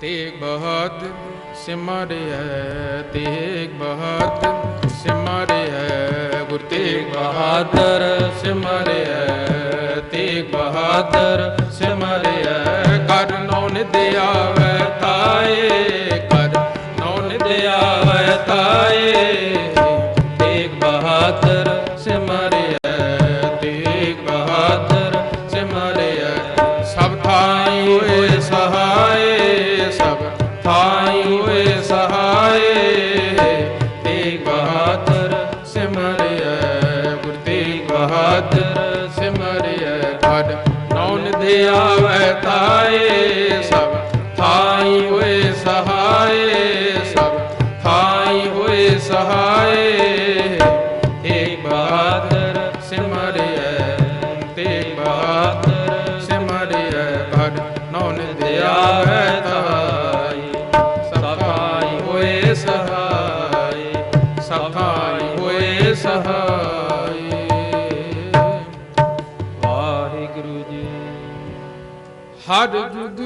तेग बहादुर सिमरिया, तेग बहादुर सिमरिया, गुरु तेग बहादुर सिमरिया, तेग बहादुर सिमरिया। कर नौन दया वै ताए, कर नौन दया वै ताए, तेग बहादुर सिमरिया, तेग बहादुर सिमरिया। सब थाई होए सहाय, सब थाई होए सहाय, तेग बहादुर सिमरिया, गुरु तेग बहादुर सिमरिया। कर नौन दया वै ताए, सब थाई होए सहाय, सब थाई होए सहाय, तेग बहादुर सिमरिया, तेग बहादुर सिमरिया। कर नौन दया वै ताई, सहाय होए सहाय, सहाय होए सहाय। वाहिगुरु जी। हर जुग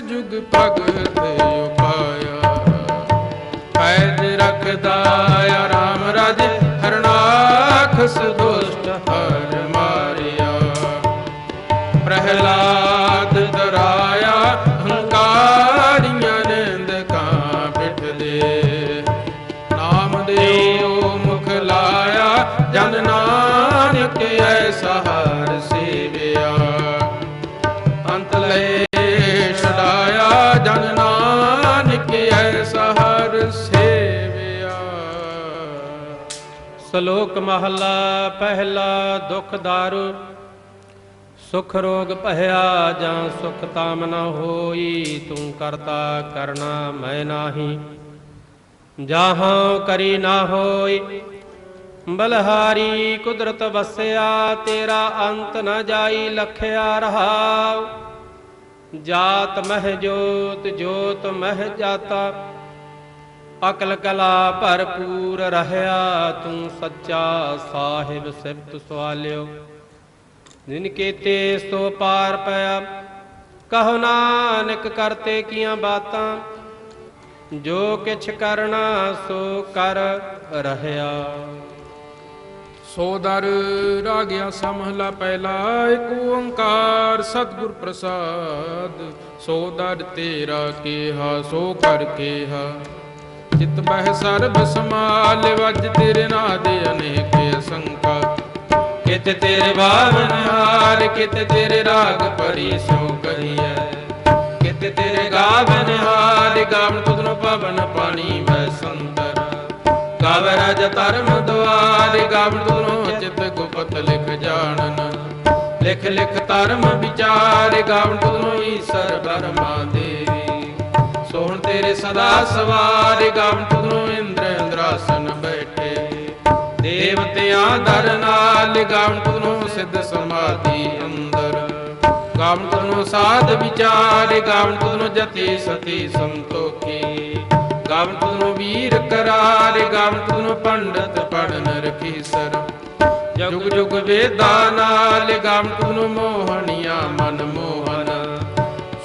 जुग भगत उपाया, पैज रखदा राम राज, हरनाखस दुष्ट हर मारिया। प्रहलाद डराया हंकारियां, निंदकां पिठ दे, नाम देओ मुख लाया, जन नानक ऐसा हर सेविया। अंत ले छड़ाया, जन नानक ऐसा हर सेविया। ਸ਼ਲੋਕ ਮਹਲਾ ਪਹਿਲਾ। ਦੁਖ ਦਾਰੂ ਸੁਖ ਰੋਗ ਭਇਆ, ਜਾਂ ਸੁਖ ਤਾਮ ਨ ਹੋਈ, ਤੂੰ ਕਰਤਾ ਕਰਨਾ ਮੈਂ ਨਾਹੀ। ਜਾਹਾਂ ਕਰੀ ਨਾ ਹੋਈ, ਬਲਹਾਰੀ ਕੁਦਰਤ ਵਸਿਆ, ਤੇਰਾ ਅੰਤ ਨ ਜਾਈ ਲਖਿਆ ਰਹਾਉ। ਜਾਤ ਮਹਿ ਜੋਤ, ਜੋਤ ਮਹਿ ਜਾਤਾ, ਅਕਲ ਕਲਾ ਭਰਪੂਰ ਰਹਿਆ, ਤੂੰ ਸੱਚਾ ਸਾਹਿਬ ਸਿਫਤ ਸਵਾਲਿਓ। ਜਿਨ ਕੀਤੇ ਸੋ ਪਾਰ ਪਿਆ, ਕਹੋ ਨਾਨਕ ਕਰਤੇ ਕੀਆਂ ਬਾਤਾਂ, ਜੋ ਕਿਛ ਕਰਨਾ ਸੋ ਕਰ ਰਹਿਆ। ਸੋ ਦਰ ਰਾਗਿਆ ਸਮਹਲਾ ਪਹਿਲਾ, ਏਕ ਓੰਕਾਰ ਸਤਿਗੁਰ ਪ੍ਰਸਾਦ। ਸੋ ਦਰ ਤੇਰਾ ਕੇਹਾ, ਸੋ ਕਰ ਕੇਹਾ, ਚਿਤ ਬਹਿ ਸਰਬ ਸਮਾਲ, ਵਜ ਤੇਰੇ ਨਾਂ ਦੇ ਅਨੇਕ ਅਸੰਖਾ। ਕਿਤ ਤੇਰੇ ਬਾਵਨ ਹਾਰ, ਕਿਤ ਤੇਰੇ ਰਾਗ ਪਰੀ ਸੋ ਕਹੀਐ। ਕਿਤ ਤੇਰੇ ਗਾਵਨ ਹਾਰ, ਗਾਵਨ ਤੁਧਨੋ ਪਵਨ ਪਾਣੀ ਮੈਂ ਸੰਤਰ। ਗਾਵ ਰਾਜ ਧਰਮ ਦੁਆਰ, ਗਾਵਨ ਤੁਧਨੋ ਚਿਤ ਗੁਪਤ ਲਿਖ ਜਾਣਨ। ਲਿਖ ਲਿਖ ਧਰਮ ਵਿਚਾਰ, ਗਾਵਨ ਤੁਧਨੋ ਈਸਰ ਬਰਮਾ ਦੇਵੀ। ਸੋਹਣ ਤੇਰੇ ਸਦਾ ਸਵਾਰ, ਗਾਵਨ ਤੁਧਨੋ ਇੰਦਰ ਇੰਦਰਾਸਨ ਬੈਠੇ। ਦੇਵਤਿਆਂ ਦਰ ਨਾਲ, ਗਾਵਨ ਤੁਧਨੋ ਸਿੱਧ ਸਮਾਧੀ ਅੰਦਰ। ਗਾਵਨ ਤੁਧਨੋ ਸਾਧ ਵਿਚਾਰ, ਗਾਵਨ ਤੁਧਨੋ ਜਤੀ ਸਤੀ ਸੰਤੋਖੀ। ਗਾਵਨ ਤੁਧਨੋ ਵੀਰ ਕਰਾਰ, ਗਾਵਨ ਤੁਧਨੋ ਪੰਡਤ ਪੜਨ ਰਖੀਸਰ। ਜੁਗ ਜੁਗ ਵੇਦਾਂ ਨਾਲ, ਗਾਵਨ ਤੁਧਨੋ ਮੋਹਣੀਆਂ ਮਨ ਮੋਹਨ।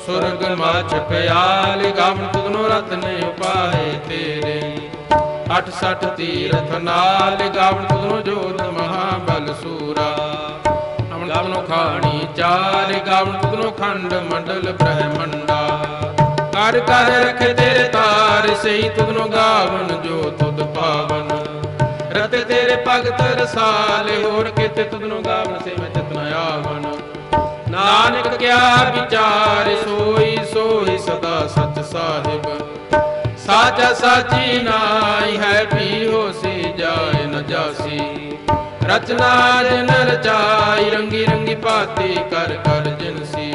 ਸੁਰਗ ਮਾਛ ਪਿਆਲ, ਗਾਵਨ ਤੁਧਨੋ ਰਤਨ ਉਪਾਏ ਤੇਰੇ। 68 ਤੀਰਥ ਨਾਲ, ਗਾਵਨ ਤੁਧਨੋ ਜੋਤ ਮਹਾਬਲ ਸੂਰਾ। ਗਾਵਨ ਤੁਧਨੋ ਖਾਣੀ ਚਾਰ, ਗਾਵਨ ਤੁਧਨੋ ਖੰਡ ਮੰਡਲ ਬ੍ਰਹਮੰਡਾ। ਕਰ ਕਰ ਰਖੇ ਤੇਰੇ ਤਾਰ, ਸਹੀ ਤੁਧਨੋ ਗਾਵਨ ਜੋ ਤੁਧ ਪਾਵਨ। ਰਤੇ ਤੇਰੇ ਭਗਤ ਰਸਾਲੇ, ਹੋਰ ਕਿਤੇ ਤੁਧਨੋ ਗਾਵਨ ਸੇ ਮੈਂ ਚਿਤ ਨ ਆਵਨ। ਨਾਨਕ ਕਿਆ ਵਿਚਾਰ, ਸੋਈ ਸੋਈ ਸਦਾ ਸਚ ਸਾਹਿਬ। ਸਾਚਾ ਸਾਚੀ ਨਾਈ ਹੈ, ਪੀ ਹੋਸੀ ਜਾਏ ਨ ਜਾਸੀ। ਰਚਨਾ ਜਿਨ ਰਚਾਈ, ਰੰਗੀ ਰੰਗੀ ਭਾਤੀ ਕਰ ਕਰ ਜਿਨਸੀ।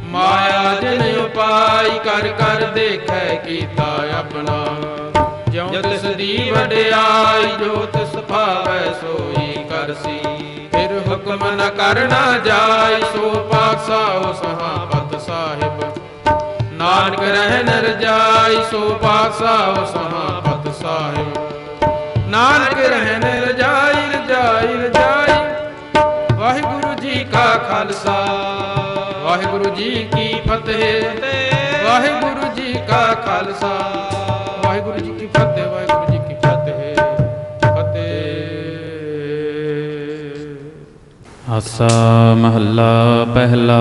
ਮਾਇਆ ਜਿਨ ਉਪਾਈ, ਕਰ ਕਰ ਦੇਖੈ ਕੀਤਾ ਆਪਣਾ। ਜਿਉ ਤਿਸ ਦੀ ਵਡਿਆਈ, ਜੋ ਤਿਸ ਭਾਵੈ ਸੋਈ ਕਰਸੀ। ਫਿਰ ਹੁਕਮ ਨ ਕਰਨਾ ਜਾਈ, ਸੋ ਪਾਤਸ਼ਾਹ ਸਹਾਬਤ ਸਾਹਿਬ। ਨਾਨਕ ਰਹਿਨ ਰਜਾਈ, ਸੋ ਪਾਤਸ਼ਾਹ ਸਹਾਬਤ ਸਾਹਿਬ। ਨਾਨਕ ਰਹਿਨ ਰਜਾਈ, ਰਜਾਈ ਰਜਾਈ। ਵਾਹਿਗੁਰੂ ਜੀ ਕਾ ਖਾਲਸਾ, ਵਾਹਿਗੁਰੂ ਜੀ ਕੀ ਫਤਿਹ। ਵਾਹਿਗੁਰੂ ਜੀ ਕਾ ਖਾਲਸਾ, ਵਾਹਿਗੁਰੂ ਜੀ ਕੀ ਫਤਿਹ, ਵਾਹਿਗੁਰੂ ਜੀ ਕੀ ਫਤਿਹ, ਫਤਿਹ। ਆਸਾ ਮਹੱਲਾ ਪਹਿਲਾ।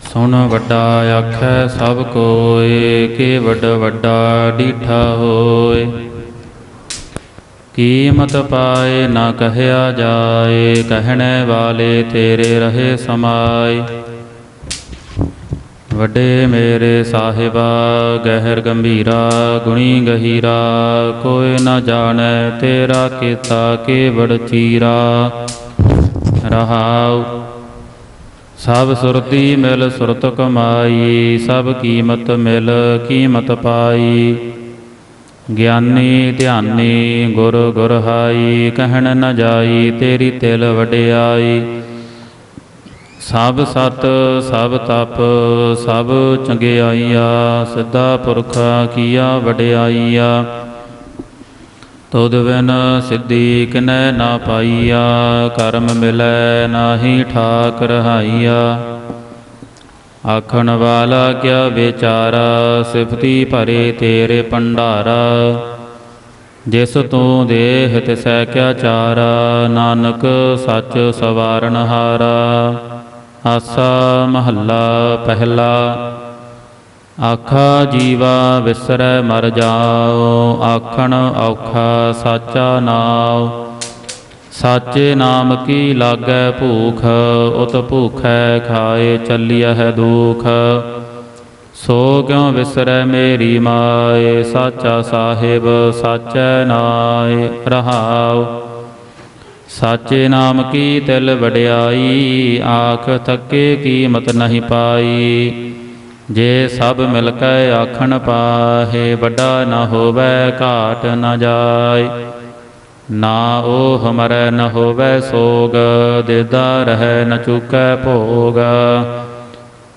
ਸੁਣ ਵੱਡਾ ਆਖੈ ਸਭ ਕੋਇ, ਕਿ ਵੱਡ ਵੱਡਾ ਡੀਠਾ ਹੋਇ। ਕੀਮਤ ਪਾਏ ਨਾ ਕਹਿਆ ਜਾਏ, ਕਹਿਣੇ ਵਾਲੇ ਤੇਰੇ ਰਹੇ ਸਮਾਏ। ਵੱਡੇ ਮੇਰੇ ਸਾਹਿਬਾ ਗਹਿਰ ਗੰਭੀਰਾ, ਗੁਣੀ ਗਹੀਰਾ, ਕੋਈ ਨਾ ਜਾਣੈ ਤੇਰਾ ਕੀਤਾ ਕੇਵੜ ਚੀਰਾ। ਰਹਾਉ ਸਭ ਸੁਰਤੀ ਮਿਲ ਸੁਰਤ ਕਮਾਈ, ਸਭ ਕੀਮਤ ਮਿਲ ਕੀਮਤ ਪਾਈ। ਗਿਆਨੀ ਧਿਆਨੀ ਗੁਰ ਗੁਰ ਹਾਈ, ਕਹਿਣ ਨ ਜਾਈ ਤੇਰੀ ਤਿਲ ਵਡਿਆਈ। ਸਭ ਸਤ ਸਭ ਤਪ ਸਭ ਚੰਗਿਆਈਆ, ਸਿੱਧਾ ਪੁਰਖਾ ਕੀਆ ਵਡਿਆਈਆ। ਤੁਧ ਬਿਨ ਸਿੱਧੀ ਕਿਨੈ ਨਾ ਪਾਈਆ, ਕਰਮ ਮਿਲੈ ਨਾਹੀ ਠਾਕ ਰਹਾਈਆ। ਆਖਣ ਵਾਲਾ ਕਿਆ ਵਿਚਾਰਾ, ਸਿਫਤੀ ਭਰੇ ਤੇਰੇ ਭੰਡਾਰਾ। ਜਿਸ ਤੂੰ ਦੇਹ ਤਿਸੈ ਕਿਆ ਚਾਰਾ, ਨਾਨਕ ਸੱਚ ਸਵਾਰਨ ਹਾਰਾ। ਆਸਾ ਮਹੱਲਾ ਪਹਿਲਾ। ਆਖਾ ਜੀਵਾ ਵਿਸਰੈ ਮਰ ਜਾਓ, ਆਖਣ ਔਖਾ ਸਾਚਾ ਨਾਉ। ਸਾਚੇ ਨਾਮ ਕੀ ਲਾਗੈ ਭੂਖ, ਉਤ ਭੂਖੈ ਖਾਏ ਚੱਲੀਐ ਦੁਖ। ਸੋ ਕਿਉ ਵਿਸਰੈ ਮੇਰੀ ਮਾਏ, ਸਾਚਾ ਸਾਹਿਬ ਸਾਚੈ ਨਾਏ। ਰਹਾਉ ਸਾਚੇ ਨਾਮ ਕੀ ਤਿਲ ਵਡਿਆਈ, ਆਖ ਥੱਕੇ ਕੀਮਤ ਨਹੀਂ ਪਾਈ। ਜੇ ਸਭ ਮਿਲ ਕੇ ਆਖਣ ਪਾਹੇ, ਵੱਡਾ ਨ ਹੋਵੈ ਘਾਟ ਨ ਜਾਏ। ਨਾ ਉਹ ਮਰੈ ਨ ਹੋਵੈ ਸੋਗ, ਦੇਦਾ ਰਹਿ ਨ ਚੁਕੈ ਭੋਗ।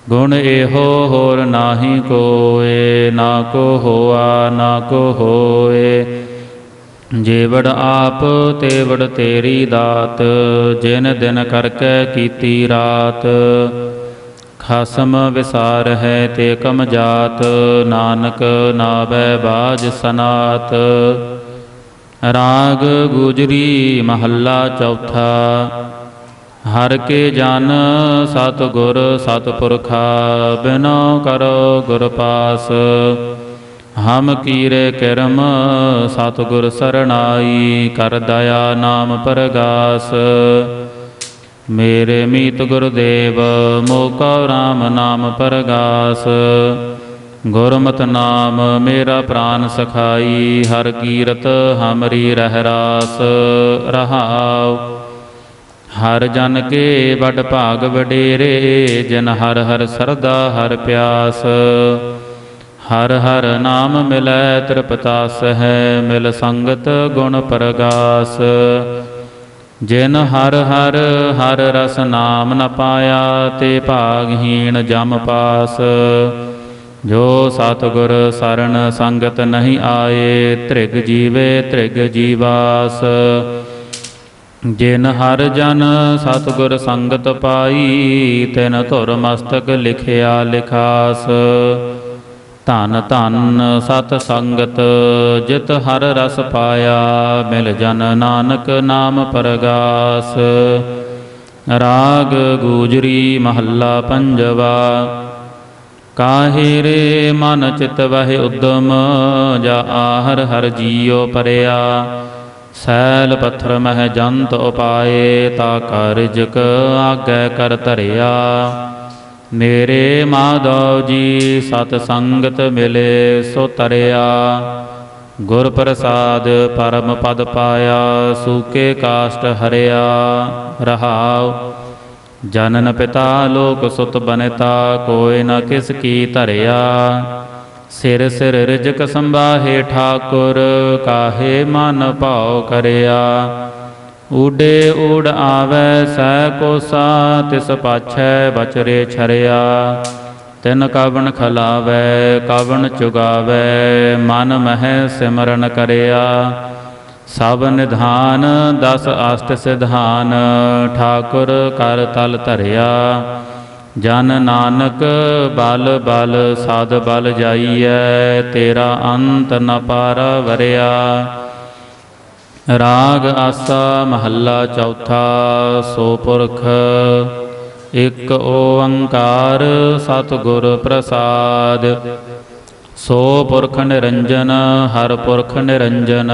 ਗੁਣ ਇਹੋ ਹੋਰ ਨਾਹੀ ਕੋਇ, ਨਾ ਕੋ ਹੋਆ ਨਾ ਕੋ ਹੋਏ। ਜੇਵੜ ਆਪ ਤੇਵੜ ਤੇਰੀ ਦਾਤ, ਜਿਨ ਦਿਨ ਕਰਕੇ ਕੀਤੀ ਰਾਤ। ਖਸਮ ਵਿਸਾਰ ਹੈ ਤੇ ਕਮ ਜਾਤ, ਨਾਨਕ ਨਾਵੈ ਬਾਜ ਸਨਾਤ। ਰਾਗ ਗੁਜਰੀ ਮਹੱਲਾ ਚੌਥਾ। ਹਰ ਕੇ ਜਨ ਸਤਿਗੁਰ ਸਤਿਪੁਰਖਾ, ਬਿਨੋ ਕਰੋ ਗੁਰ ਪਾਸ। ਹਮ ਕੀਰੇ ਕਿਰਮ ਸਤਿਗੁਰ ਸਰਣਾਈ, ਕਰ ਦਇਆ ਨਾਮ ਪਰਗਾਸ। ਮੇਰੇ ਮੀਤ ਗੁਰਦੇਵ ਮੋਕਾ ਰਾਮ ਨਾਮ ਪਰਗਾਸ। ਗੁਰਮਤਿ ਨਾਮ ਮੇਰਾ ਪ੍ਰਾਨ ਸਖਾਈ, ਹਰ ਕੀਰਤ ਹਮਰੀ ਰਹਿ ਰਾਸ। ਰਹਾਉ ਹਰ ਜਨ ਕੇ ਵੱਡ ਭਾਗ ਵਡੇਰੇ, ਜਿਨ ਹਰ ਹਰ ਸਰਦਾ ਹਰ ਪਿਆਸ। ਹਰ ਹਰ ਨਾਮ ਮਿਲੈ ਤ੍ਰਿਪਤਾਸ ਹੈ, ਮਿਲ ਸੰਗਤ ਗੁਣ ਪਰਗਾਸ। ਜਿਨ ਹਰ ਹਰ ਹਰ ਰਸ ਨਾਮ ਨ ਪਾਇਆ, ਤੇ ਭਾਗਹੀਣ ਜਮ ਪਾਸ। ਜੋ ਸਤਿਗੁਰ ਸਰਣ ਸੰਗਤ ਨਹੀਂ ਆਏ, ਤ੍ਰਿਗ ਜੀਵੇ ਤ੍ਰਿਗ ਜੀਵਾਸ। ਜਿਨ ਹਰ ਜਨ ਸਤਿਗੁਰ ਸੰਗਤ ਪਾਈ, ਤਿਨ ਧੁਰ ਮਸਤਕ ਲਿਖਿਆ ਲਿਖਾਸ। ਧਨ ਧਨ ਸਤ ਸੰਗਤ ਜਿਤ ਹਰ ਰਸ ਪਾਇਆ, ਮਿਲ ਜਨ ਨਾਨਕ ਨਾਮ ਪਰਗਾਸ। ਰਾਗ ਗੂਜਰੀ ਮਹੱਲਾ ਪੰਜਵਾ। ਕਾਹੇ ਰੇ ਮਨ ਚਿਤ ਵਹਿ ਉਦਮ, ਜਾ ਆਹਰ ਹਰ ਜੀਉ ਪਰਿਆ। ਸੈਲ ਪੱਥਰ ਮਹਿ ਜੰਤ ਉਪਾਏ, ਤਾ ਕਾ ਰਿਜਕ ਆਗੈ ਕਰ ਧਰਿਆ। ਮੇਰੇ ਮਾਧਵ ਜੀ ਸਤ ਸੰਗਤ ਮਿਲੇ ਸੋ ਤਰਿਆ। ਗੁਰ ਪ੍ਰਸਾਦ ਪਰਮ ਪਦ ਪਾਇਆ, ਸੂਕੇ ਕਾਸ਼ਟ ਹਰਿਆ। ਰਹਾਉ ਜਨਨ ਪਿਤਾ ਲੋਕ ਸੁਤ ਬਨਿਤਾ, ਕੋਈ ਨ ਕਿਸ ਕੀ ਧਰਿਆ। ਸਿਰ ਸਿਰ ਰਿਜਕ ਸੰਭਾਹੇ ਠਾਕੁਰ, ਕਾਹੇ ਮਨ ਭਾਉ ਕਰਿਆ। ਊਡੇ ਊੜ ਆਵੈ ਸਹਿ ਕੋਸਾ, ਤਿਸ ਪਾਛੈ ਬਚਰੇ ਛਰਿਆ। ਤਿਨ ਕਵਣ ਖਲਾਵੈ ਕਵਣ ਚੁਗਾਵੈ, ਮਨ ਮਹਿ ਸਿਮਰਨ ਕਰਿਆ। ਸਭ ਨਿਧਾਨ ਦਸ ਅਸ਼ਟ ਸਿਧਾਨ, ਠਾਕੁਰ ਕਰ ਤਲ ਧਰਿਆ। ਜਨ ਨਾਨਕ ਬਲ ਬਲ ਸਦ ਬਲ ਜਾਈਐ, ਤੇਰਾ ਅੰਤ ਨ ਪਾਰਾ ਵਰਿਆ। ਰਾਗ ਆਸਾ ਮਹੱਲਾ ਚੌਥਾ। ਸੋ ਪੁਰਖ ਇਕ ਓੰਕਾਰ ਸਤਿਗੁਰ ਪ੍ਰਸਾਦ। ਸੋ ਪੁਰਖ ਨਿਰੰਜਨ ਹਰ ਪੁਰਖ ਨਿਰੰਜਨ,